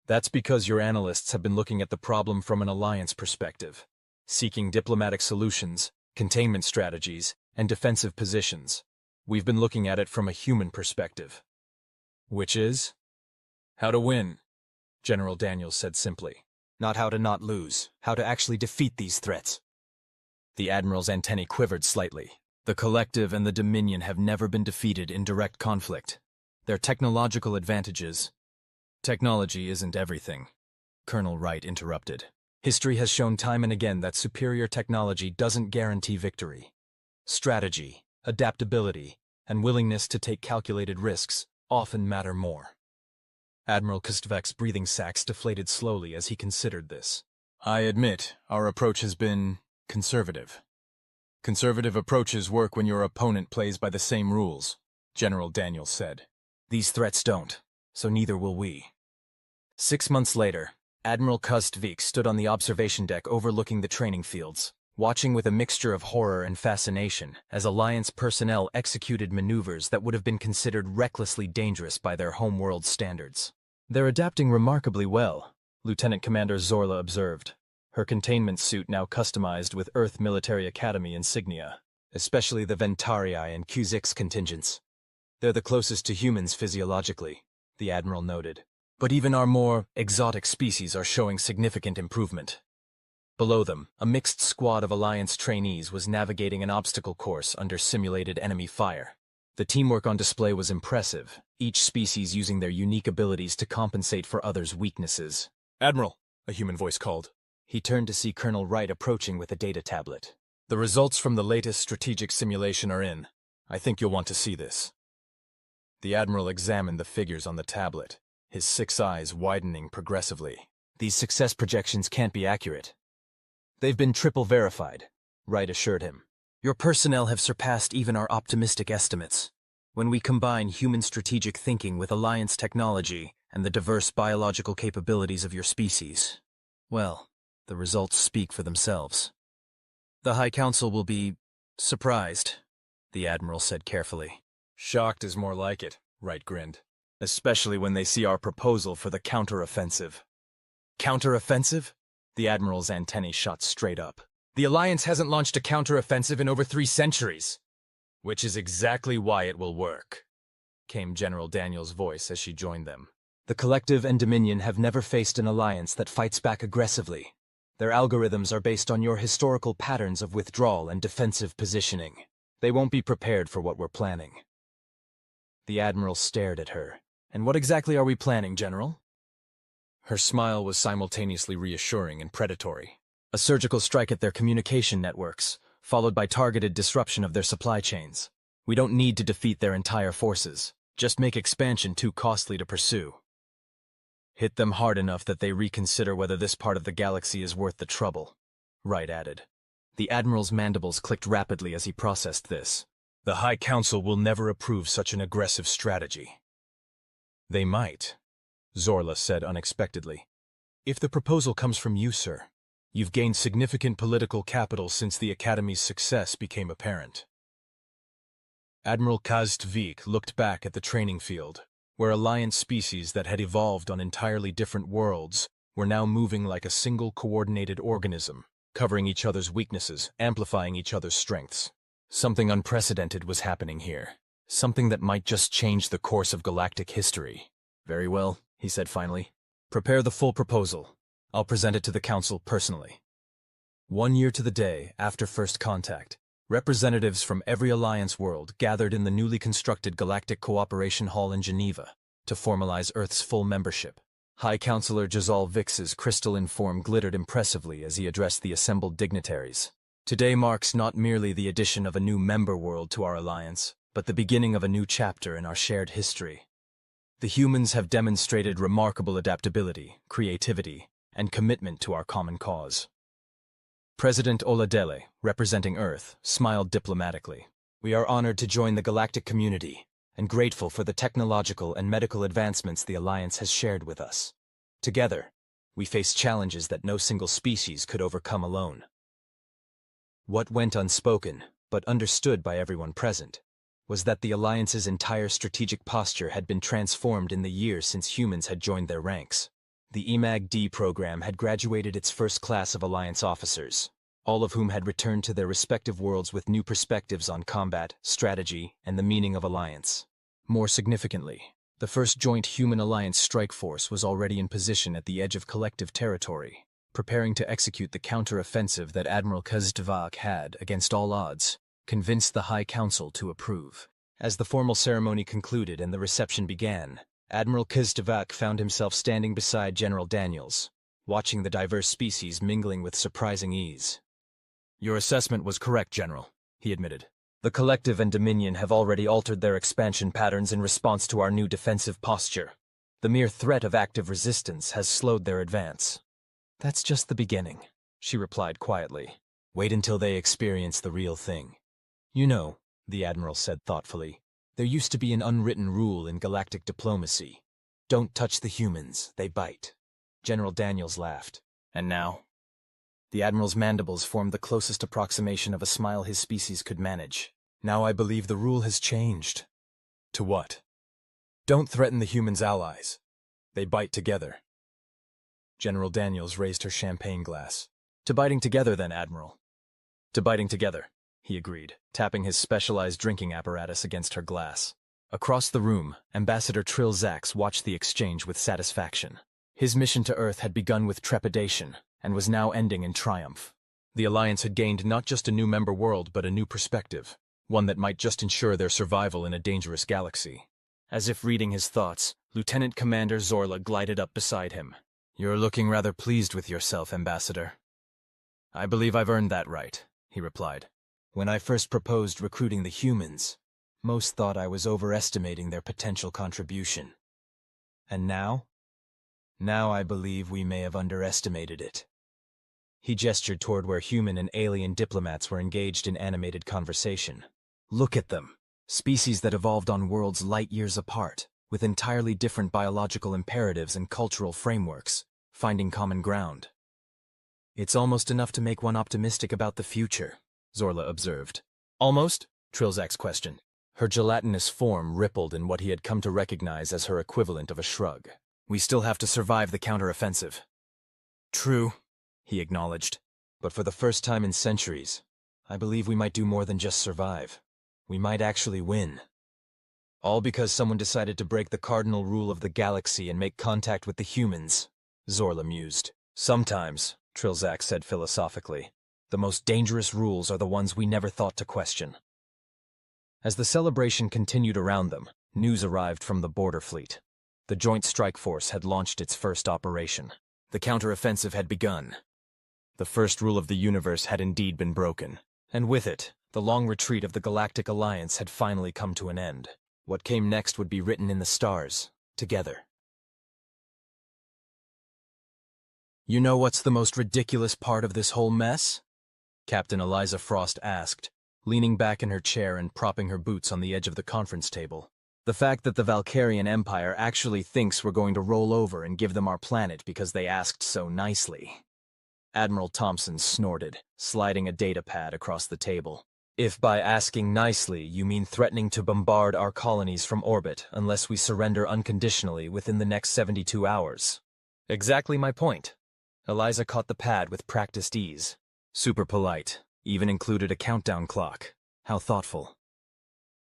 That's because your analysts have been looking at the problem from an alliance perspective, seeking diplomatic solutions, containment strategies, and defensive positions. We've been looking at it from a human perspective. Which is? How to win, General Daniels said simply. Not how to not lose, how to actually defeat these threats. The Admiral's antennae quivered slightly. The Collective and the Dominion have never been defeated in direct conflict. Their technological advantages. Technology isn't everything, Colonel Wright interrupted. History has shown time and again that superior technology doesn't guarantee victory. Strategy, adaptability, and willingness to take calculated risks often matter more. Admiral Kzdvek's breathing sacs deflated slowly as he considered this. I admit, our approach has been conservative. Conservative approaches work when your opponent plays by the same rules, General Daniels said. These threats don't, so neither will we. 6 months later, Admiral Kzdvik stood on the observation deck overlooking the training fields, watching with a mixture of horror and fascination as Alliance personnel executed maneuvers that would have been considered recklessly dangerous by their homeworld standards. They're adapting remarkably well, Lieutenant Commander Zorla observed, her containment suit now customized with Earth Military Academy insignia, especially the Ventarii and Q6 contingents. They're the closest to humans physiologically, the Admiral noted. But even our more exotic species are showing significant improvement. Below them, a mixed squad of Alliance trainees was navigating an obstacle course under simulated enemy fire. The teamwork on display was impressive, each species using their unique abilities to compensate for others' weaknesses.
"Admiral," a human voice called.
He turned to see Colonel Wright approaching with a data tablet. "The results from the latest strategic simulation are in. I think you'll want to see this." The Admiral examined the figures on the tablet, his 6 eyes widening progressively. "These success projections can't be accurate. They've been triple verified," Wright assured him. "Your personnel have surpassed even our optimistic estimates. When we combine human strategic thinking with Alliance technology and the diverse biological capabilities of your species, well, the results speak for themselves." "The High Council will be surprised," the Admiral said carefully.
"Shocked is more like it," Wright grinned.
"Especially when they see our proposal for the counteroffensive." "Counteroffensive?" The Admiral's antennae shot straight up. "The Alliance hasn't launched a counteroffensive in over 3 centuries. "Which is exactly why it will work," came General Daniels' voice as she joined them. "The Collective and Dominion have never faced an alliance that fights back aggressively. Their algorithms are based on your historical patterns of withdrawal and defensive positioning. They won't be prepared for what we're planning." The Admiral stared at her. "And what exactly are we planning, General?" Her smile was simultaneously reassuring and predatory. "A surgical strike at their communication networks, followed by targeted disruption of their supply chains. We don't need to defeat their entire forces, just make expansion too costly to pursue. Hit them hard enough that they reconsider whether this part of the galaxy is worth the trouble," Wright added. The Admiral's mandibles clicked rapidly as he processed this. "The High Council will never approve such an aggressive strategy." "They might," Zorla said unexpectedly. "If the proposal comes from you, sir. You've gained significant political capital since the Academy's success became apparent." Admiral Kastvik looked back at the training field, where Alliance species that had evolved on entirely different worlds were now moving like a single coordinated organism, covering each other's weaknesses, amplifying each other's strengths. Something unprecedented was happening here. Something that might just change the course of galactic history. "Very well," he said finally. "Prepare the full proposal. I'll present it to the Council personally." 1 year to the day after first contact, representatives from every Alliance world gathered in the newly constructed Galactic Cooperation Hall in Geneva to formalize Earth's full membership. High Counselor Jazal Vix's crystalline form glittered impressively as he addressed the assembled dignitaries. "Today marks not merely the addition of a new member world to our Alliance, but the beginning of a new chapter in our shared history. The humans have demonstrated remarkable adaptability, creativity, and commitment to our common cause." President Oladele, representing Earth, smiled diplomatically. "We are honored to join the galactic community and grateful for the technological and medical advancements the Alliance has shared with us. Together, we face challenges that no single species could overcome alone." What went unspoken, but understood by everyone present, was that the Alliance's entire strategic posture had been transformed in the years since humans had joined their ranks. The EMAG-D program had graduated its first class of Alliance officers, all of whom had returned to their respective worlds with new perspectives on combat, strategy, and the meaning of Alliance. More significantly, the first joint Human-Alliance strike force was already in position at the edge of collective territory, preparing to execute the counter-offensive that Admiral Kastvik had, against all odds, convinced the High Council to approve. As the formal ceremony concluded and the reception began, Admiral Kastvik found himself standing beside General Daniels, watching the diverse species mingling with surprising ease. "Your assessment was correct, General," he admitted. "The Collective and Dominion have already altered their expansion patterns in response to our new defensive posture. The mere threat of active resistance has slowed their advance." "That's just the beginning," she replied quietly. "Wait until they experience the real thing." "You know," the Admiral said thoughtfully, "there used to be an unwritten rule in galactic diplomacy. Don't touch the humans, they bite." General Daniels laughed. "And now?" The Admiral's mandibles formed the closest approximation of a smile his species could manage. "Now I believe the rule has changed." "To what?" "Don't threaten the humans' allies. They bite together." General Daniels raised her champagne glass. "To biting together then, Admiral." "To biting together," he agreed, tapping his specialized drinking apparatus against her glass. Across the room, Ambassador Trill Zax watched the exchange with satisfaction. His mission to Earth had begun with trepidation, and was now ending in triumph. The Alliance had gained not just a new member world, but a new perspective. one that might just ensure their survival in a dangerous galaxy. As if reading his thoughts, Lieutenant Commander Zorla glided up beside him. "You're looking rather pleased with yourself, Ambassador." "I believe I've earned that right," he replied. "When I first proposed recruiting the humans, most thought I was overestimating their potential contribution. And now? Now I believe we may have underestimated it." He gestured toward where human and alien diplomats were engaged in animated conversation. "Look at them. Species that evolved on worlds light years apart, with entirely different biological imperatives and cultural frameworks, finding common ground." "It's almost enough to make one optimistic about the future," Zorla observed. "Almost?" Trilzak's questioned. Her gelatinous form rippled in what he had come to recognize as her equivalent of a shrug. "We still have to survive the counteroffensive." "True," he acknowledged. "But for the first time in centuries, I believe we might do more than just survive. We might actually win. All because someone decided to break the cardinal rule of the galaxy and make contact with the humans," Zorla mused. "Sometimes," Trilzak said philosophically, "the most dangerous rules are the ones we never thought to question." As the celebration continued around them, news arrived from the border fleet. The Joint Strike Force had launched its first operation. The counteroffensive had begun. The first rule of the universe had indeed been broken, and with it, the long retreat of the Galactic Alliance had finally come to an end. What came next would be written in the stars, together. "You know what's the most ridiculous part of this whole mess?" Captain Eliza Frost asked, leaning back in her chair and propping her boots on the edge of the conference table. "The fact that the Valkyrian Empire actually thinks we're going to roll over and give them our planet because they asked so nicely." Admiral Thompson snorted, sliding a data pad across the table. "If by asking nicely you mean threatening to bombard our colonies from orbit unless we surrender unconditionally within the next 72 hours. "Exactly my point." Eliza caught the pad with practiced ease. "Super polite. Even included a countdown clock. How thoughtful."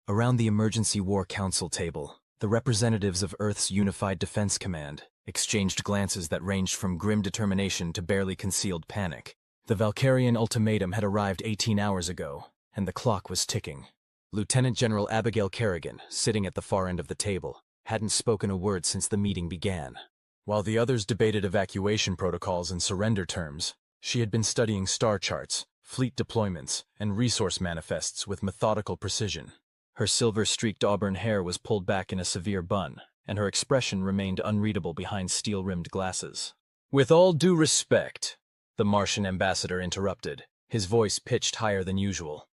Around the Emergency War Council table, the representatives of Earth's Unified Defense Command exchanged glances that ranged from grim determination to barely concealed panic. The Valkyrian ultimatum had arrived 18 hours ago, and the clock was ticking. Lieutenant General Abigail Kerrigan, sitting at the far end of the table, hadn't spoken a word since the meeting began. While the others debated evacuation protocols and surrender terms, she had been studying star charts, fleet deployments, and resource manifests with methodical precision. Her silver-streaked auburn hair was pulled back in a severe bun, and her expression remained unreadable behind steel-rimmed glasses. "With all due respect," the Martian ambassador interrupted, his voice pitched higher than usual.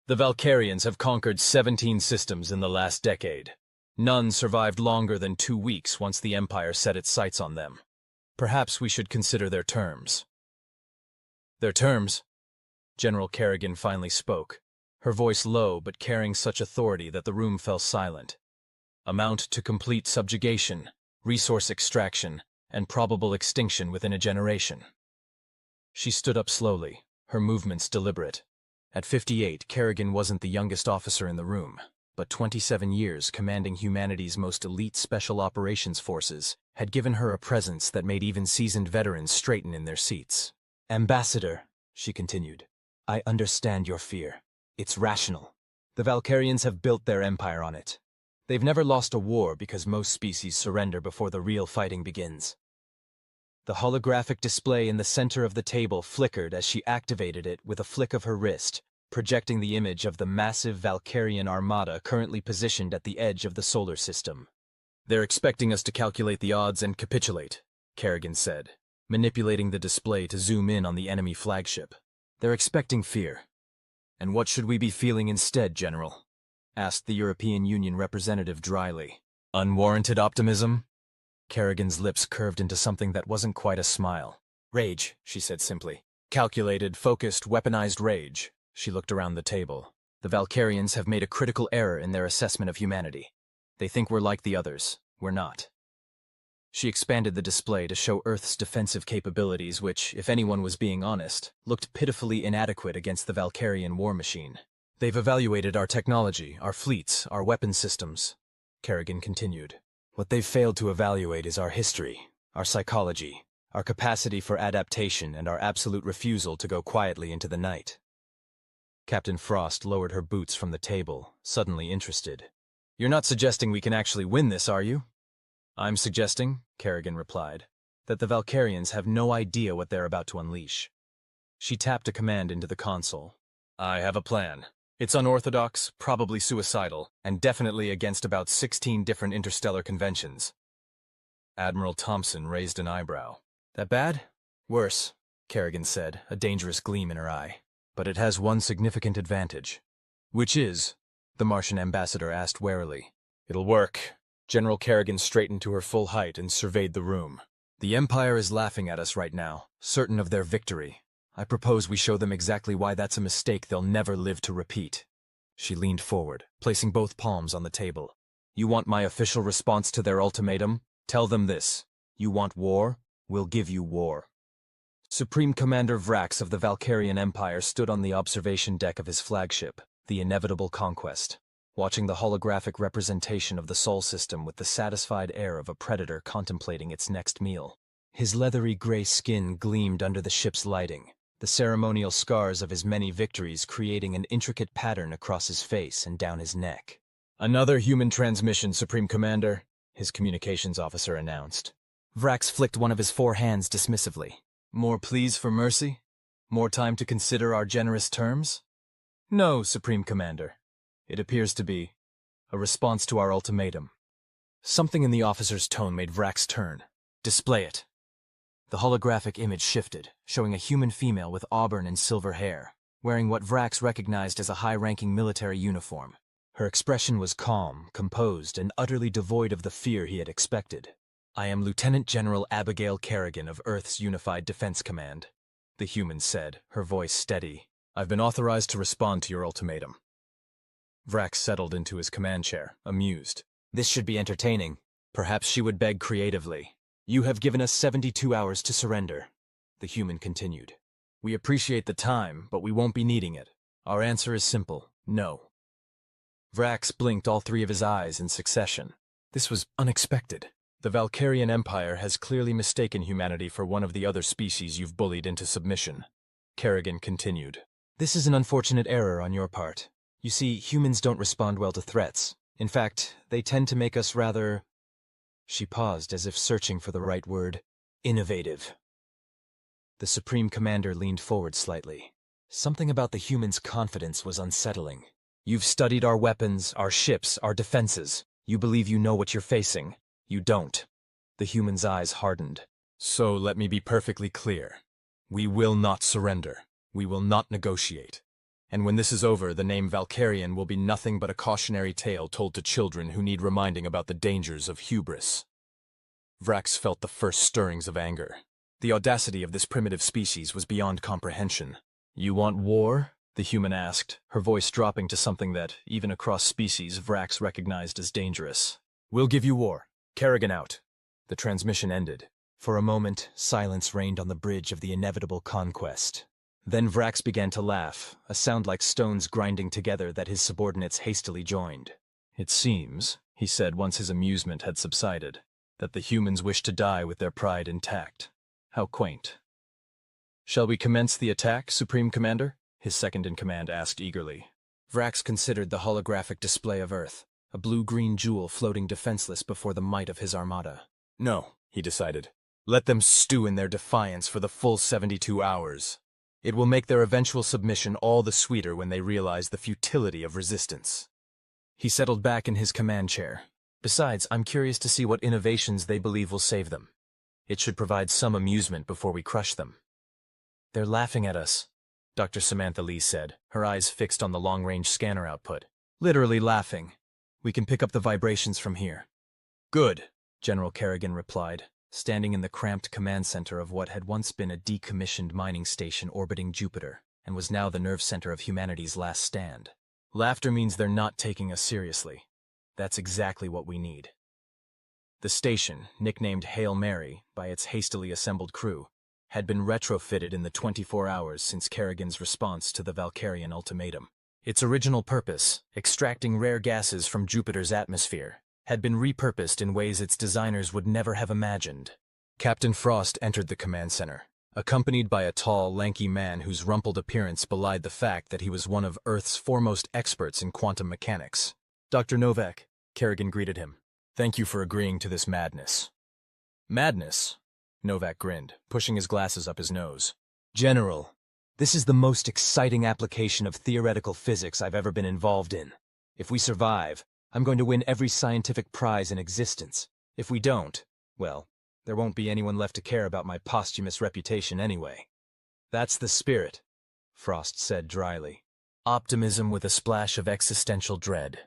"The Valkyrians have conquered 17 systems in the last decade. None survived longer than 2 weeks once the Empire set its sights on them. Perhaps we should consider their terms." "Their terms?" General Kerrigan finally spoke, her voice low but carrying such authority that the room fell silent. "Amount to complete subjugation, resource extraction, and probable extinction within a generation." She stood up slowly, her movements deliberate. At 58, Kerrigan wasn't the youngest officer in the room, but 27 years commanding humanity's most elite special operations forces had given her a presence that made even seasoned veterans straighten in their seats. "Ambassador," she continued, "I understand your fear. It's rational. The Valkyrians have built their empire on it. They've never lost a war because most species surrender before the real fighting begins." The holographic display in the center of the table flickered as she activated it with a flick of her wrist, projecting the image of the massive Valkyrian armada currently positioned at the edge of the solar system. "They're expecting us to calculate the odds and capitulate," Kerrigan said, manipulating the display to zoom in on the enemy flagship. "They're expecting fear." "And what should we be feeling instead, General?" asked the European Union representative dryly. "Unwarranted optimism?" Kerrigan's lips curved into something that wasn't quite a smile. "Rage," she said simply. "Calculated, focused, weaponized rage." She looked around the table. "The Valkyrians have made a critical error in their assessment of humanity. They think we're like the others. We're not." She expanded the display to show Earth's defensive capabilities which, if anyone was being honest, looked pitifully inadequate against the Valkyrian war machine. "They've evaluated our technology, our fleets, our weapon systems," Kerrigan continued. "What they've failed to evaluate is our history, our psychology, our capacity for adaptation, and our absolute refusal to go quietly into the night." Captain Frost lowered her boots from the table, suddenly interested. "You're not suggesting we can actually win this, are you?" "I'm suggesting," Kerrigan replied, "that the Valkyrians have no idea what they're about to unleash." She tapped a command into the console. "I have a plan. It's unorthodox, probably suicidal, and definitely against about 16 different interstellar conventions." Admiral Thompson raised an eyebrow. "That bad?" "Worse," Kerrigan said, a dangerous gleam in her eye. "But it has one significant advantage." "Which is?" the Martian ambassador asked warily. "It'll work." General Kerrigan straightened to her full height and surveyed the room. "The Empire is laughing at us right now, certain of their victory. I propose we show them exactly why that's a mistake they'll never live to repeat." She leaned forward, placing both palms on the table. "You want my official response to their ultimatum? Tell them this. You want war? We'll give you war." Supreme Commander Vkr'lak of the Valkyrian Empire stood on the observation deck of his flagship, the Inevitable Conquest, watching the holographic representation of the Sol system with the satisfied air of a predator contemplating its next meal. His leathery gray skin gleamed under the ship's lighting, the ceremonial scars of his many victories creating an intricate pattern across his face and down his neck. "Another human transmission, Supreme Commander," his communications officer announced. Vkr'lak flicked one of his 4 hands dismissively. "More pleas for mercy? More time to consider our generous terms?" "No, Supreme Commander. It appears to be a response to our ultimatum." Something in the officer's tone made Vkr'lak turn. "Display it." The holographic image shifted, showing a human female with auburn and silver hair, wearing what Vkr'lak recognized as a high-ranking military uniform. Her expression was calm, composed, and utterly devoid of the fear he had expected. "I am Lieutenant General Abigail Kerrigan of Earth's Unified Defense Command," the human said, her voice steady. "I've been authorized to respond to your ultimatum." Vkr'lak settled into his command chair, amused. This should be entertaining. Perhaps she would beg creatively. "You have given us 72 hours to surrender," the human continued. "We appreciate the time, but we won't be needing it. Our answer is simple: no." Vkr'lak blinked all 3 of his eyes in succession. This was unexpected. "The Valkyrian Empire has clearly mistaken humanity for one of the other species you've bullied into submission," Kerrigan continued. "This is an unfortunate error on your part. You see, humans don't respond well to threats. In fact, they tend to make us rather—" She paused as if searching for the right word. "Innovative." The Supreme Commander leaned forward slightly. Something about the human's confidence was unsettling. "You've studied our weapons, our ships, our defenses. You believe you know what you're facing. You don't." The human's eyes hardened. "So let me be perfectly clear. We will not surrender. We will not negotiate. And when this is over, the name Valkyrian will be nothing but a cautionary tale told to children who need reminding about the dangers of hubris." Vkr'lak felt the first stirrings of anger. The audacity of this primitive species was beyond comprehension. "You want war?" the human asked, her voice dropping to something that, even across species, Vkr'lak recognized as dangerous. "We'll give you war. Kerrigan out." The transmission ended. For a moment, silence reigned on the bridge of the Inevitable Conquest. Then Vkr'lak began to laugh, a sound like stones grinding together that his subordinates hastily joined. "It seems," he said once his amusement had subsided, "that the humans wish to die with their pride intact. How quaint." "Shall we commence the attack, Supreme Commander?" his second-in-command asked eagerly. Vkr'lak considered the holographic display of Earth, a blue-green jewel floating defenseless before the might of his armada. "No," he decided. "Let them stew in their defiance for the full 72 hours. It will make their eventual submission all the sweeter when they realize the futility of resistance." He settled back in his command chair. "Besides, I'm curious to see what innovations they believe will save them. It should provide some amusement before we crush them." "They're laughing at us," Dr. Samantha Lee said, her eyes fixed on the long-range scanner output. "Literally laughing. We can pick up the vibrations from here." "Good," General Kerrigan replied, standing in the cramped command center of what had once been a decommissioned mining station orbiting Jupiter, and was now the nerve center of humanity's last stand. "Laughter means they're not taking us seriously. That's exactly what we need." The station, nicknamed Hail Mary by its hastily assembled crew, had been retrofitted in the 24 hours since Kerrigan's response to the Valkyrian ultimatum. Its original purpose, extracting rare gases from Jupiter's atmosphere, had been repurposed in ways its designers would never have imagined. Captain Frost entered the command center, accompanied by a tall, lanky man whose rumpled appearance belied the fact that he was one of Earth's foremost experts in quantum mechanics. Dr. Novak, Kerrigan greeted him. Thank you for agreeing to this madness. Madness? Novak grinned, pushing his glasses up his nose. General, this is the most exciting application of theoretical physics I've ever been involved in. If we survive, I'm going to win every scientific prize in existence. If we don't, well, there won't be anyone left to care about my posthumous reputation anyway. That's the spirit, Frost said dryly. Optimism with a splash of existential dread.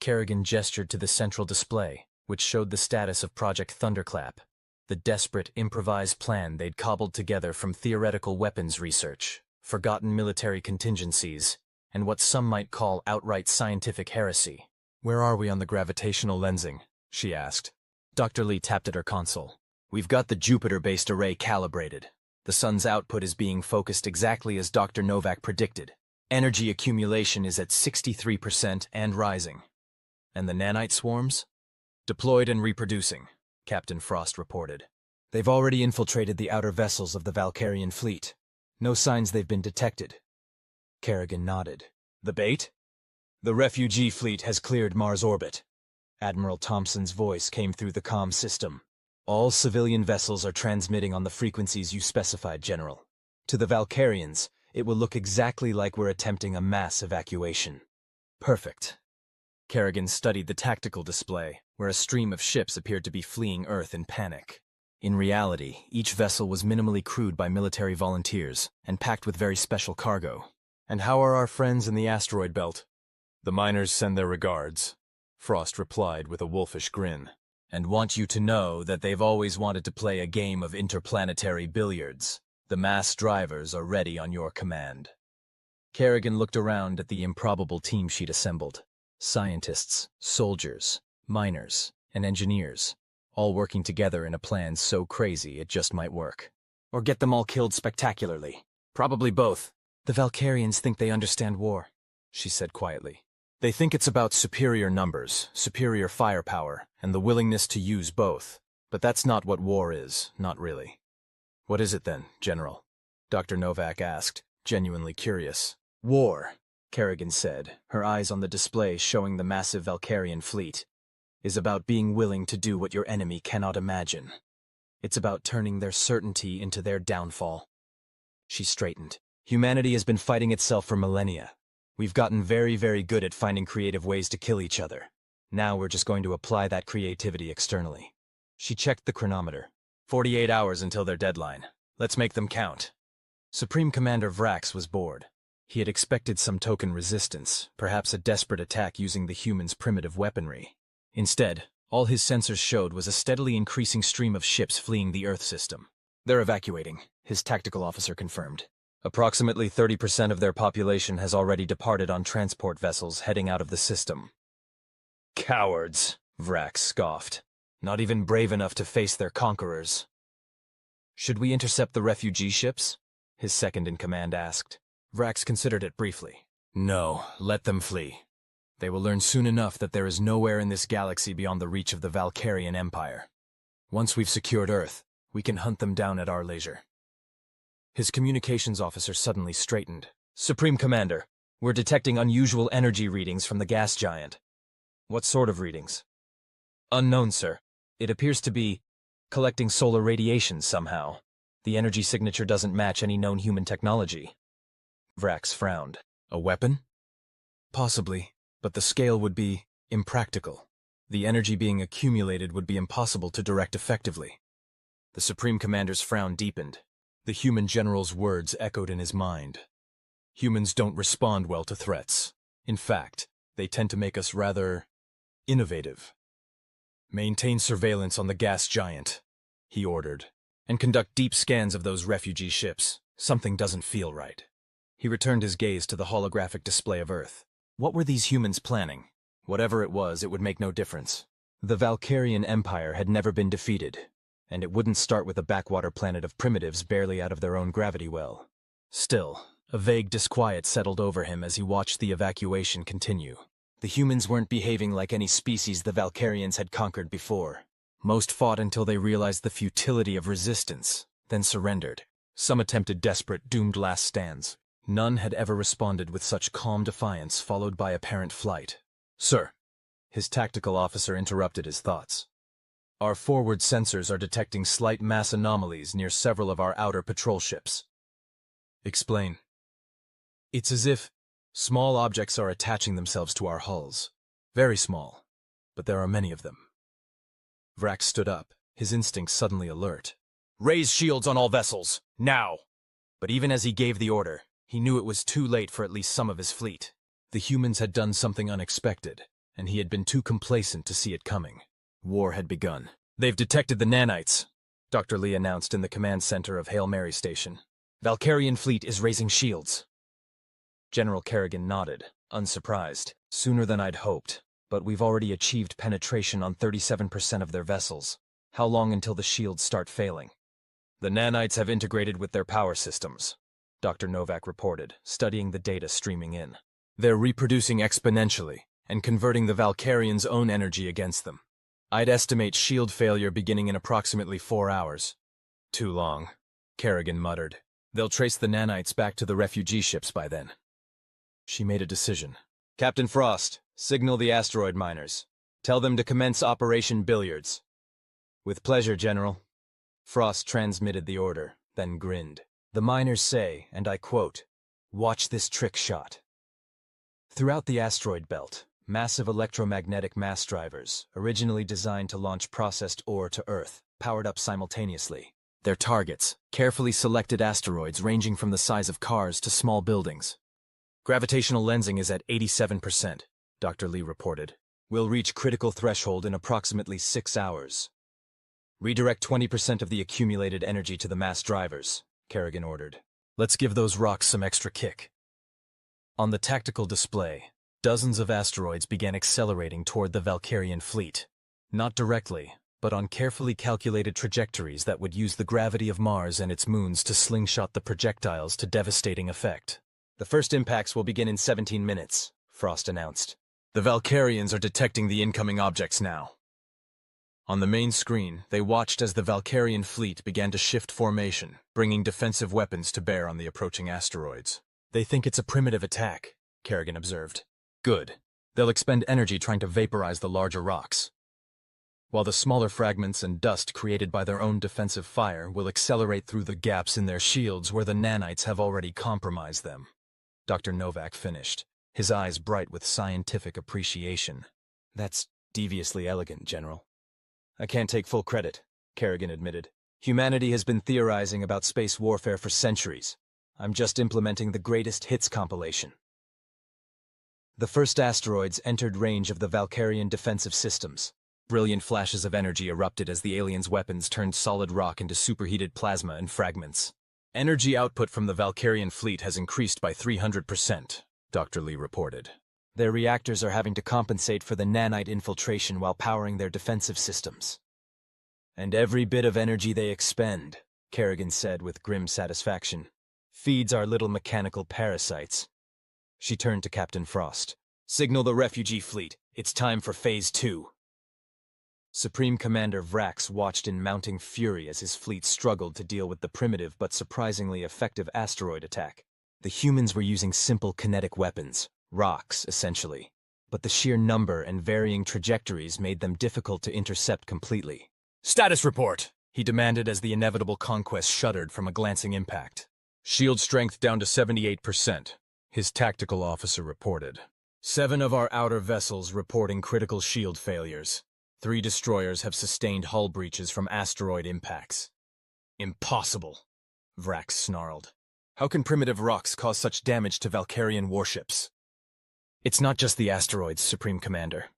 Kerrigan gestured to the central display, which showed the status of Project Thunderclap, the desperate, improvised plan they'd cobbled together from theoretical weapons research, forgotten military contingencies, and what some might call outright scientific heresy. Where are we on the gravitational lensing? She asked. Dr. Lee tapped at her console. We've got the Jupiter-based array calibrated. The sun's output is being focused exactly as Dr. Novak predicted. Energy accumulation is at 63% and rising. And the nanite swarms? Deployed and reproducing, Captain Frost reported. They've already infiltrated the outer vessels of the Valkyrian fleet. No signs they've been detected. Kerrigan nodded. The bait? The refugee fleet has cleared Mars orbit. Admiral Thompson's voice came through the comm system. All civilian vessels are transmitting on the frequencies you specified, General. To the Valkyrians, it will look exactly like we're attempting a mass evacuation. Perfect. Kerrigan studied the tactical display, where a stream of ships appeared to be fleeing Earth in panic. In reality, each vessel was minimally crewed by military volunteers and packed with very special cargo. And how are our friends in the asteroid belt? The miners send their regards, Frost replied with a wolfish grin, and want you to know that they've always wanted to play a game of interplanetary billiards. The mass drivers are ready on your command. Kerrigan looked around at the improbable team she'd assembled. Scientists, soldiers, miners, and engineers, all working together in a plan so crazy it just might work. Or get them all killed spectacularly. Probably both. The Valkyrians think they understand war, she said quietly. They think it's about superior numbers, superior firepower, and the willingness to use both. But that's not what war is, not really. What is it then, General? Dr. Novak asked, genuinely curious. War, Kerrigan said, her eyes on the display showing the massive Valkyrian fleet, is about being willing to do what your enemy cannot imagine. It's about turning their certainty into their downfall. She straightened. Humanity has been fighting itself for millennia. We've gotten very, very good at finding creative ways to kill each other. Now we're just going to apply that creativity externally. She checked the chronometer. 48 hours until their deadline. Let's make them count. Supreme Commander Vkr'lak was bored. He had expected some token resistance, perhaps a desperate attack using the humans' primitive weaponry. Instead, all his sensors showed was a steadily increasing stream of ships fleeing the Earth system. They're evacuating, his tactical officer confirmed. Approximately 30% of their population has already departed on transport vessels heading out of the system. Cowards, Vkr'lak scoffed. Not even brave enough to face their conquerors. Should we intercept the refugee ships? His second-in-command asked. Vkr'lak considered it briefly. No, let them flee. They will learn soon enough that there is nowhere in this galaxy beyond the reach of the Valkyrian Empire. Once we've secured Earth, we can hunt them down at our leisure. His communications officer suddenly straightened. Supreme Commander, we're detecting unusual energy readings from the gas giant. What sort of readings? Unknown, sir. It appears to be collecting solar radiation somehow. The energy signature doesn't match any known human technology. Vkr'lak frowned. A weapon? Possibly, but the scale would be impractical. The energy being accumulated would be impossible to direct effectively. The Supreme Commander's frown deepened. The human general's words echoed in his mind. Humans don't respond well to threats. In fact, they tend to make us rather innovative. Maintain surveillance on the gas giant, he ordered, and conduct deep scans of those refugee ships. Something doesn't feel right. He returned his gaze to the holographic display of Earth. What were these humans planning? Whatever it was, it would make no difference. The Valkyrian Empire had never been defeated, and it wouldn't start with a backwater planet of primitives barely out of their own gravity well. Still, a vague disquiet settled over him as he watched the evacuation continue. The humans weren't behaving like any species the Valkyrians had conquered before. Most fought until they realized the futility of resistance, then surrendered. Some attempted desperate, doomed last stands. None had ever responded with such calm defiance, followed by apparent flight. "Sir," his tactical officer interrupted his thoughts. "Our forward sensors are detecting slight mass anomalies near several of our outer patrol ships." "Explain." "It's as if small objects are attaching themselves to our hulls. Very small, but there are many of them." Vkr'lak stood up, his instincts suddenly alert. "Raise shields on all vessels, now!" But even as he gave the order, he knew it was too late for at least some of his fleet. The humans had done something unexpected, and he had been too complacent to see it coming. War had begun. "They've detected the nanites," Dr. Lee announced in the command center of Hail Mary Station. "Valkyrian fleet is raising shields." General Kerrigan nodded, unsurprised. "Sooner than I'd hoped, but we've already achieved penetration on 37% of their vessels. How long until the shields start failing?" "The nanites have integrated with their power systems," Dr. Novak reported, studying the data streaming in. "They're reproducing exponentially and converting the Valkyrians' own energy against them. I'd estimate shield failure beginning in approximately 4 hours. "Too long," Kerrigan muttered. "They'll trace the nanites back to the refugee ships by then." She made a decision. "Captain Frost, signal the asteroid miners. Tell them to commence Operation Billiards." "With pleasure, General." Frost transmitted the order, then grinned. "The miners say, and I quote, 'Watch this trick shot.'" Throughout the asteroid belt, massive electromagnetic mass drivers, originally designed to launch processed ore to Earth, powered up simultaneously. Their targets, carefully selected asteroids ranging from the size of cars to small buildings. "Gravitational lensing is at 87%, Dr. Lee reported. "We'll reach critical threshold in approximately 6 hours. "Redirect 20% of the accumulated energy to the mass drivers," Kerrigan ordered. "Let's give those rocks some extra kick." On the tactical display, dozens of asteroids began accelerating toward the Valkyrian fleet. Not directly, but on carefully calculated trajectories that would use the gravity of Mars and its moons to slingshot the projectiles to devastating effect. "The first impacts will begin in 17 minutes, Frost announced. "The Valkyrians are detecting the incoming objects now." On the main screen, they watched as the Valkyrian fleet began to shift formation, bringing defensive weapons to bear on the approaching asteroids. "They think it's a primitive attack," Kerrigan observed. "Good. They'll expend energy trying to vaporize the larger rocks, while the smaller fragments and dust created by their own defensive fire will accelerate through the gaps in their shields where the nanites have already compromised them." Dr. Novak finished, his eyes bright with scientific appreciation. "That's deviously elegant, General." "I can't take full credit," Kerrigan admitted. "Humanity has been theorizing about space warfare for centuries. I'm just implementing the greatest hits compilation." The first asteroids entered range of the Valkyrian defensive systems. Brilliant flashes of energy erupted as the aliens' weapons turned solid rock into superheated plasma and fragments. "Energy output from the Valkyrian fleet has increased by 300%, Dr. Lee reported. "Their reactors are having to compensate for the nanite infiltration while powering their defensive systems." "And every bit of energy they expend," Kerrigan said with grim satisfaction, "feeds our little mechanical parasites." She turned to Captain Frost. "Signal the refugee fleet. It's time for Phase 2. Supreme Commander Vkr'lak watched in mounting fury as his fleet struggled to deal with the primitive but surprisingly effective asteroid attack. The humans were using simple kinetic weapons, rocks, essentially, but the sheer number and varying trajectories made them difficult to intercept completely. "Status report," he demanded as the inevitable conquest shuddered from a glancing impact. "Shield strength down to 78%, his tactical officer reported. 7 of our outer vessels reporting critical shield failures. 3 destroyers have sustained hull breaches from asteroid impacts." "Impossible," Vkr'lak snarled. "How can primitive rocks cause such damage to Valkyrian warships?" "It's not just the asteroids, Supreme Commander,"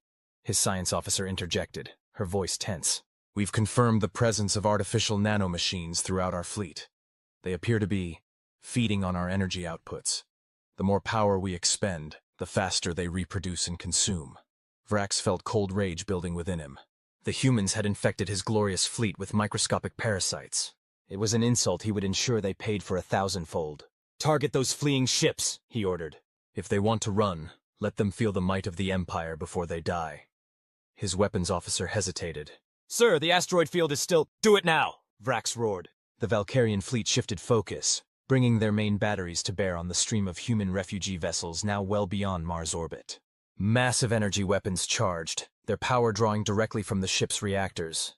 his science officer interjected, her voice tense. "We've confirmed the presence of artificial nanomachines throughout our fleet. They appear to be feeding on our energy outputs. The more power we expend, the faster they reproduce and consume." Vkr'lak felt cold rage building within him. The humans had infected his glorious fleet with microscopic parasites. It was an insult he would ensure they paid for 1,000-fold. "Target those fleeing ships," he ordered. "If they want to run, let them feel the might of the Empire before they die." His weapons officer hesitated. "Sir, the asteroid field is still—" "Do it now!" Vkr'lak roared. The Valkyrian fleet shifted focus, bringing their main batteries to bear on the stream of human refugee vessels now well beyond Mars orbit. Massive energy weapons charged, their power drawing directly from the ship's reactors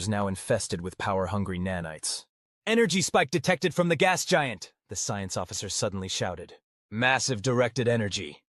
now infested with power-hungry nanites. "Energy spike detected from the gas giant!" the science officer suddenly shouted. "Massive directed energy."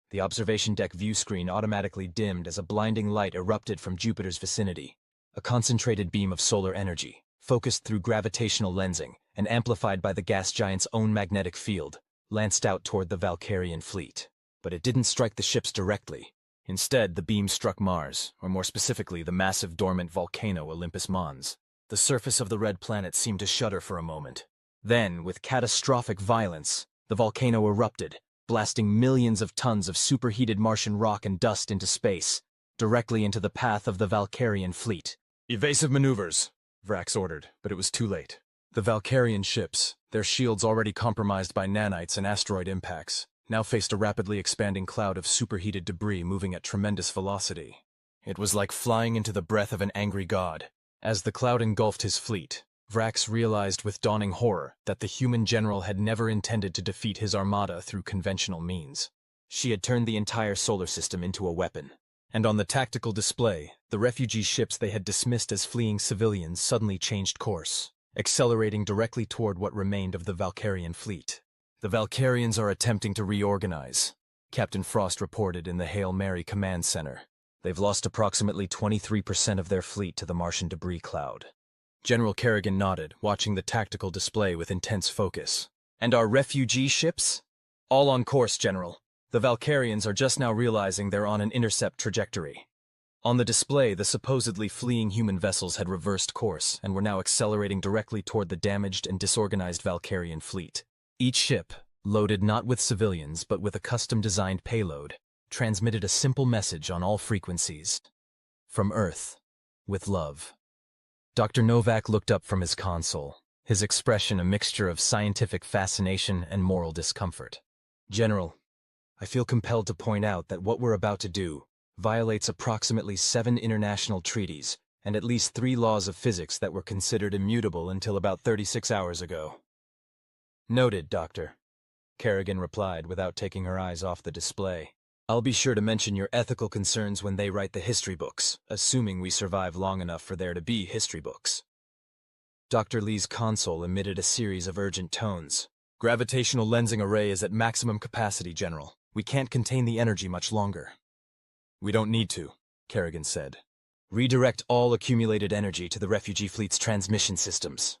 The observation deck view screen automatically dimmed as a blinding light erupted from Jupiter's vicinity. A concentrated beam of solar energy, focused through gravitational lensing and amplified by the gas giant's own magnetic field, lanced out toward the Valkyrian fleet. But it didn't strike the ships directly. Instead, the beam struck Mars, or more specifically the massive dormant volcano Olympus Mons. The surface of the red planet seemed to shudder for a moment. Then, with catastrophic violence, the volcano erupted, blasting millions of tons of superheated Martian rock and dust into space, directly into the path of the Valkyrian fleet.
"Evasive maneuvers," Vrax ordered, but it was too late. The Valkyrian ships, their shields already compromised by nanites and asteroid impacts, now faced a rapidly expanding cloud of superheated debris moving at tremendous velocity. It was like flying into the breath of an angry god. As the cloud engulfed his fleet, Vrax realized with dawning horror that the human general had never intended to defeat his armada through conventional means. She had turned the entire solar system into a weapon. And on the tactical display, the refugee ships they had dismissed as fleeing civilians suddenly changed course, accelerating directly toward what remained of the Valkyrian fleet. "The Valkyrians are attempting to reorganize," Captain Frost reported in the Hail Mary Command Center. "They've lost approximately 23% of their fleet to the Martian debris cloud." General Kerrigan nodded, watching the tactical display with intense focus. "And our refugee ships?" "All on course, General. The Valkyrians are just now realizing they're on an intercept trajectory." On the display, the supposedly fleeing human vessels had reversed course and were now accelerating directly toward the damaged and disorganized Valkyrian fleet. Each ship, loaded not with civilians but with a custom-designed payload, transmitted a simple message on all frequencies. "From Earth, with love." Dr. Novak looked up from his console, his expression a mixture of scientific fascination and moral discomfort. "General, I feel compelled to point out that what we're about to do violates approximately 7 international treaties and at least 3 laws of physics that were considered immutable until about 36 hours ago." "Noted, Doctor," Kerrigan replied without taking her eyes off the display. "I'll be sure to mention your ethical concerns when they write the history books, assuming we survive long enough for there to be history books." Dr. Lee's console emitted a series of urgent tones. "Gravitational lensing array is at maximum capacity, General. We can't contain the energy much longer." "We don't need to," Kerrigan said. "Redirect all accumulated energy to the refugee fleet's transmission systems."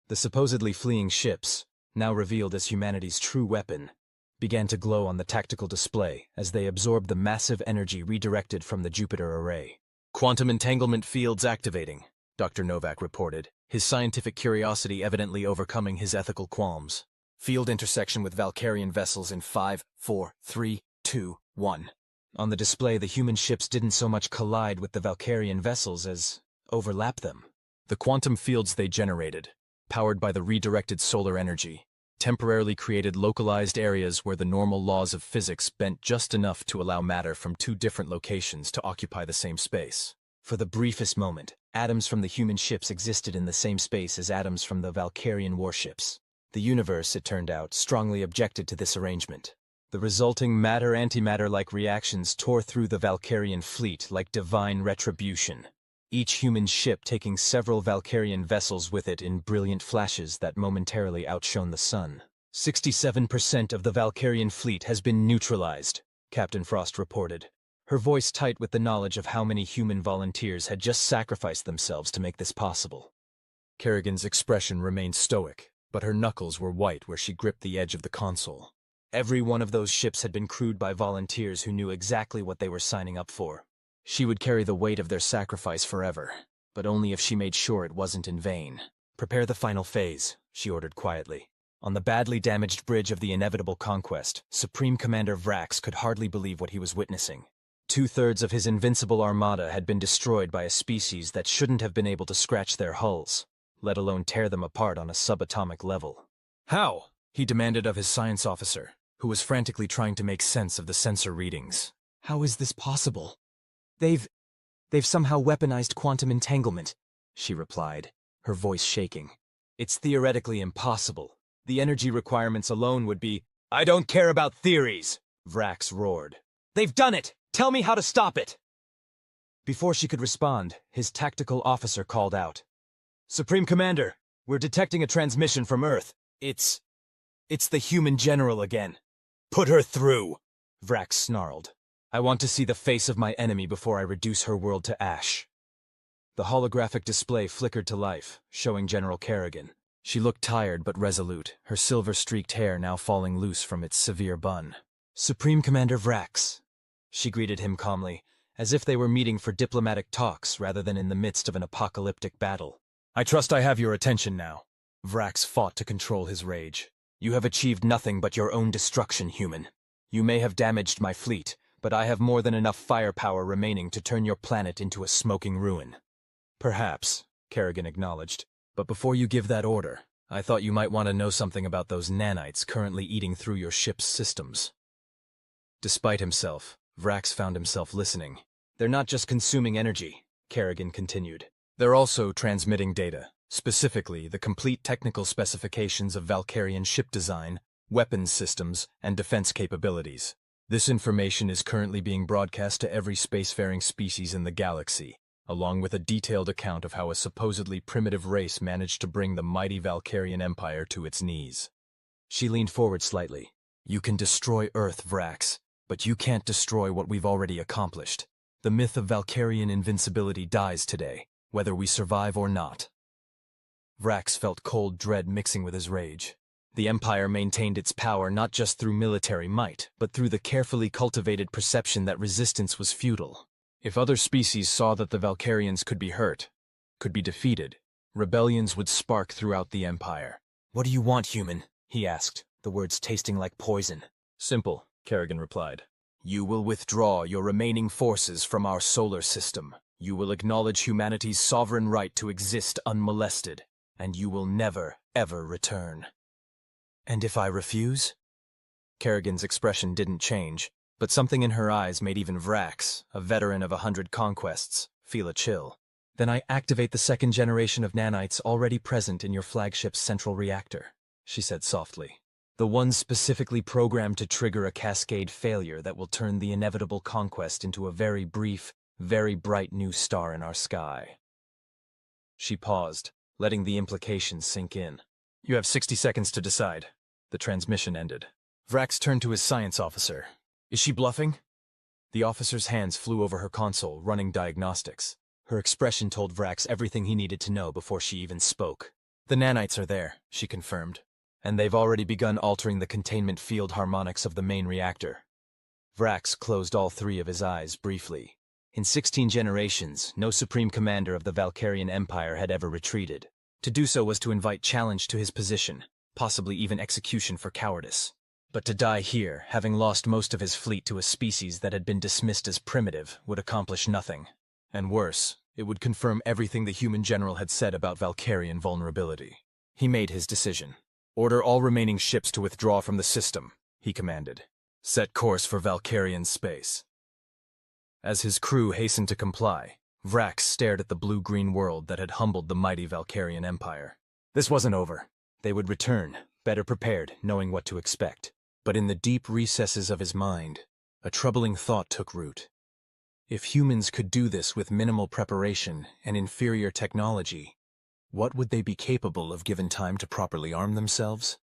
The supposedly fleeing ships, now revealed as humanity's true weapon, began to glow on the tactical display as they absorbed the massive energy redirected from the Jupiter array. "Quantum entanglement fields activating," Dr. Novak reported, his scientific curiosity evidently overcoming his ethical qualms. "Field intersection with Valkyrian vessels in 5, 4, 3, 2, 1. On the display, the human ships didn't so much collide with the Valkyrian vessels as overlap them. The quantum fields they generated, powered by the redirected solar energy, temporarily created localized areas where the normal laws of physics bent just enough to allow matter from 2 different locations to occupy the same space. For the briefest moment, atoms from the human ships existed in the same space as atoms from the Valkyrian warships. The universe, it turned out, strongly objected to this arrangement. The resulting matter-antimatter-like reactions tore through the Valkyrian fleet like divine retribution, each human ship taking several Valkyrian vessels with it in brilliant flashes that momentarily outshone the sun. 67% of the Valkyrian fleet has been neutralized, Captain Frost reported, her voice tight with the knowledge of how many human volunteers had just sacrificed themselves to make this possible. Kerrigan's expression remained stoic, but her knuckles were white where she gripped the edge of the console. Every one of those ships had been crewed by volunteers who knew exactly what they were signing up for. She would carry the weight of their sacrifice forever, but only if she made sure it wasn't in vain. "Prepare the final phase," she ordered quietly. On the badly damaged bridge of the inevitable conquest, Supreme Commander Vrax could hardly believe what he was witnessing. 2/3 of his invincible armada had been destroyed by a species that shouldn't have been able to scratch their hulls, let alone tear them apart on a subatomic level. "How?" he demanded of his science officer, who was frantically trying to make sense of the sensor readings. "How is this possible?" They've somehow weaponized quantum entanglement," she replied.
her voice shaking. "It's theoretically impossible. The energy requirements alone would be—" "I don't care about theories!" Vrax roared. "They've done it! Tell me how to stop it!" Before she could respond, his tactical officer called out. "Supreme Commander, we're detecting a transmission from Earth. It's the human general again." "Put her through!" Vrax snarled. "I want to see the face of my enemy before I reduce her world to ash." The holographic display flickered to life, showing General Kerrigan. She looked tired but resolute, her silver-streaked hair now falling loose from its severe bun. "Supreme Commander Vrax," she greeted him calmly, as if they were meeting for diplomatic talks rather than in the midst of an apocalyptic battle. "I trust I have your attention now." Vrax fought to control his rage. "You have achieved nothing but your own destruction, human. You may have damaged my fleet, but I have more than enough firepower remaining to turn your planet into a smoking ruin." "Perhaps," Kerrigan acknowledged. "But before you give that order, I thought you might want to know something about those nanites currently eating through your ship's systems." Despite himself, Vrax found himself listening. "They're not just consuming energy," Kerrigan continued. "They're also transmitting data, specifically the complete technical specifications of Valkyrian ship design, weapons systems, and defense capabilities. This information is currently being broadcast to every spacefaring species in the galaxy, along with a detailed account of how a supposedly primitive race managed to bring the mighty Valkyrian Empire to its knees." She leaned forward slightly. "You can destroy Earth, Vrax, but you can't destroy what we've already accomplished. The myth of Valkyrian invincibility dies today, whether we survive or not." Vrax felt cold dread mixing with his rage. The Empire maintained its power not just through military might, but through the carefully cultivated perception that resistance was futile. If other species saw that the Valkyrians could be hurt, could be defeated, rebellions would spark throughout the Empire. "What do you want, human?" he asked, the words tasting like poison. "Simple," Kerrigan replied. "You will withdraw your remaining forces from our solar system. You will acknowledge humanity's sovereign right to exist unmolested, and you will never, ever return." "And if I refuse?" Kerrigan's expression didn't change, but something in her eyes made even Vrax, a veteran of 100 conquests, feel a chill. "Then I activate the second generation of nanites already present in your flagship's central reactor," she said softly. "The one specifically programmed to trigger a cascade failure that will turn the inevitable conquest into a very brief, very bright new star in our sky." She paused, letting the implications sink in. "You have 60 seconds to decide." The transmission ended. Vrax turned to his science officer. "Is she bluffing?" The officer's hands flew over her console, running diagnostics. Her expression told Vrax everything he needed to know before she even spoke. "The nanites are there," she confirmed, "and they've already begun altering the containment field harmonics of the main reactor." Vrax closed all three of his eyes briefly. In 16 generations, no Supreme Commander of the Valkyrian Empire had ever retreated. To do so was to invite challenge to his position, possibly even execution for cowardice. But to die here, having lost most of his fleet to a species that had been dismissed as primitive, would accomplish nothing. And worse, it would confirm everything the human general had said about Valkyrian vulnerability. He made his decision. "Order all remaining ships to withdraw from the system," he commanded. "Set course for Valkyrian space." As his crew hastened to comply, Vrax stared at the blue-green world that had humbled the mighty Valkyrian Empire. This wasn't over. They would return, better prepared, knowing what to expect. But in the deep recesses of his mind, a troubling thought took root. If humans could do this with minimal preparation and inferior technology, what would they be capable of given time to properly arm themselves?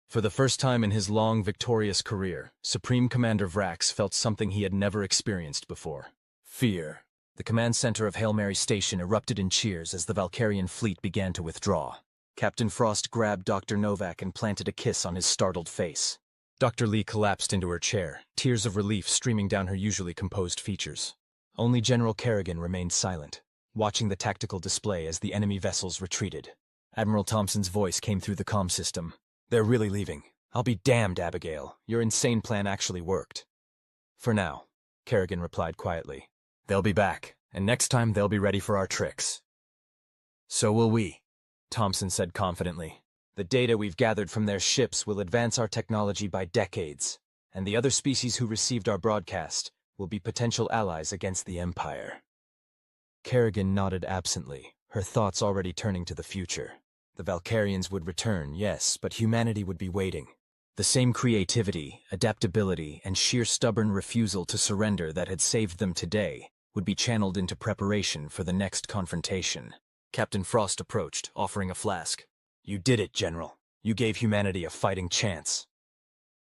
For the first time in his long, victorious career, Supreme Commander Vrax felt something he had never experienced before. Fear. The command center of Hail Mary Station erupted in cheers as the Valkyrian fleet began to withdraw. Captain Frost grabbed Dr. Novak and planted a kiss on his startled face. Dr. Lee collapsed into her chair, tears of relief streaming down her usually composed features. Only General Kerrigan remained silent, watching the tactical display as the enemy vessels retreated. Admiral Thompson's voice came through the comm system. "They're really leaving. I'll be damned, Abigail. Your insane plan actually worked." "For now," Kerrigan replied quietly. "They'll be back, and next time they'll be ready for our tricks." "So will we," Thompson said confidently. "The data we've gathered from their ships will advance our technology by decades, and the other species who received our broadcast will be potential allies against the Empire." Kerrigan nodded absently, her thoughts already turning to the future. The Valkyrians would return, yes, but humanity would be waiting. The same creativity, adaptability, and sheer stubborn refusal to surrender that had saved them today would be channeled into preparation for the next confrontation. Captain Frost approached, offering a flask. "You did it, General. You gave humanity a fighting chance."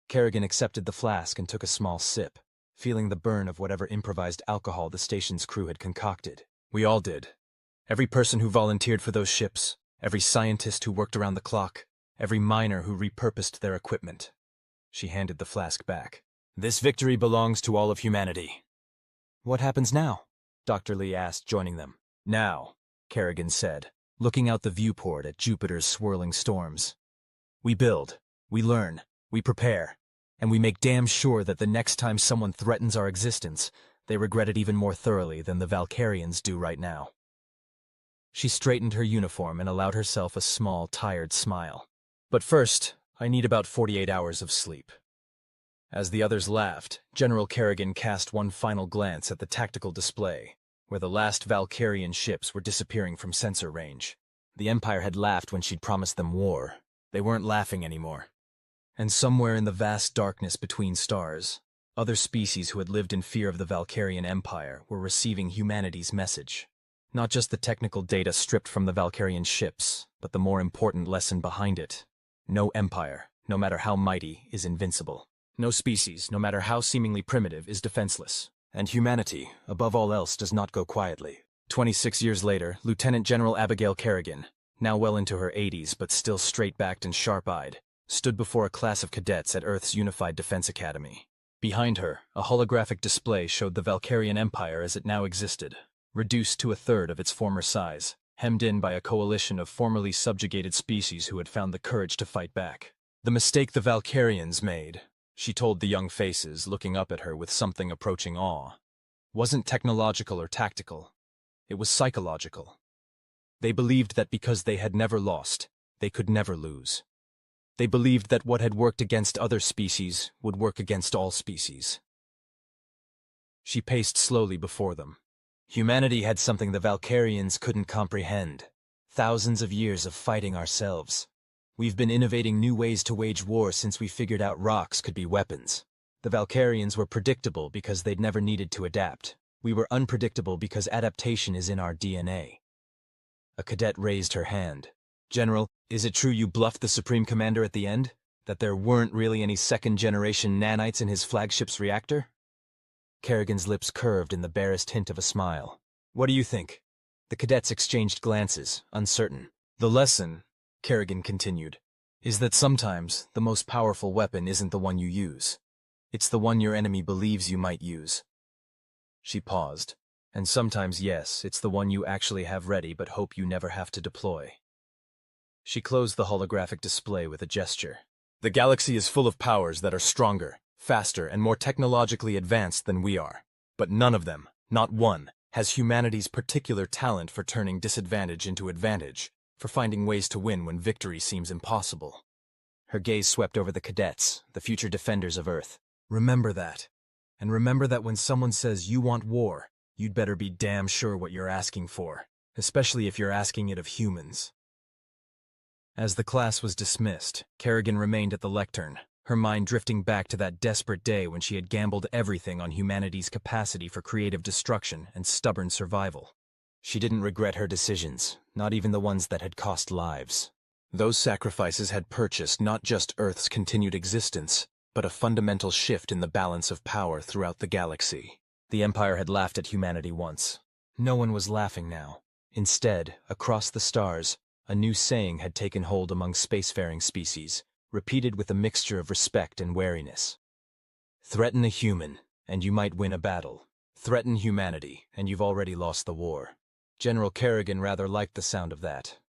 Kerrigan accepted the flask and took a small sip, feeling the burn of whatever improvised alcohol the station's crew had concocted. "We all did. Every person who volunteered for those ships, every scientist who worked around the clock, every miner who repurposed their equipment." She handed the flask back. "This victory belongs to all of humanity." "What happens now?" Dr. Lee asked, joining them. "Now," Kerrigan said, looking out the viewport at Jupiter's swirling storms. "We build, we learn, we prepare, and we make damn sure that the next time someone threatens our existence, they regret it even more thoroughly than the Valkyrians do right now." She straightened her uniform and allowed herself a small, tired smile. "But first, I need about 48 hours of sleep." As the others laughed, General Kerrigan cast one final glance at the tactical display, where the last Valkyrian ships were disappearing from sensor range. The Empire had laughed when she'd promised them war. They weren't laughing anymore. And somewhere in the vast darkness between stars, other species who had lived in fear of the Valkyrian Empire were receiving humanity's message. Not just the technical data stripped from the Valkyrian ships, but the more important lesson behind it. No empire, no matter how mighty, is invincible. No species, no matter how seemingly primitive, is defenseless. And humanity, above all else, does not go quietly. 26 years later, Lieutenant General Abigail Kerrigan, now well into her 80s but still straight-backed and sharp-eyed, stood before a class of cadets at Earth's Unified Defense Academy. Behind her, a holographic display showed the Valkyrian Empire as it now existed, reduced to a third of its former size, hemmed in by a coalition of formerly subjugated species who had found the courage to fight back. "The mistake the Valkyrians made," she told the young faces, looking up at her with something approaching awe, "wasn't technological or tactical. It was psychological. They believed that because they had never lost, they could never lose. They believed that what had worked against other species would work against all species." She paced slowly before them. "Humanity had something the Valkyrians couldn't comprehend. Thousands of years of fighting ourselves. We've been innovating new ways to wage war since we figured out rocks could be weapons. The Valkyrians were predictable because they'd never needed to adapt. We were unpredictable because adaptation is in our DNA." A cadet raised her hand. "General, is it true you bluffed the Supreme Commander at the end? That there weren't really any second-generation nanites in his flagship's reactor?" Kerrigan's lips curved in the barest hint of a smile. "What do you think?" The cadets exchanged glances, uncertain. "The lesson," Kerrigan continued, "is that sometimes the most powerful weapon isn't the one you use. It's the one your enemy believes you might use." She paused. "And sometimes, yes, it's the one you actually have ready but hope you never have to deploy." She closed the holographic display with a gesture. "The galaxy is full of powers that are stronger, faster, and more technologically advanced than we are. But none of them, not one, has humanity's particular talent for turning disadvantage into advantage, for finding ways to win when victory seems impossible." Her gaze swept over the cadets, the future defenders of Earth. "Remember that. And remember that when someone says you want war, you'd better be damn sure what you're asking for, especially if you're asking it of humans." As the class was dismissed, Kerrigan remained at the lectern, her mind drifting back to that desperate day when she had gambled everything on humanity's capacity for creative destruction and stubborn survival. She didn't regret her decisions, not even the ones that had cost lives. Those sacrifices had purchased not just Earth's continued existence, but a fundamental shift in the balance of power throughout the galaxy. The Empire had laughed at humanity once. No one was laughing now. Instead, across the stars, a new saying had taken hold among spacefaring species, repeated with a mixture of respect and wariness. "Threaten a human, and you might win a battle. Threaten humanity, and you've already lost the war." General Kerrigan rather liked the sound of that.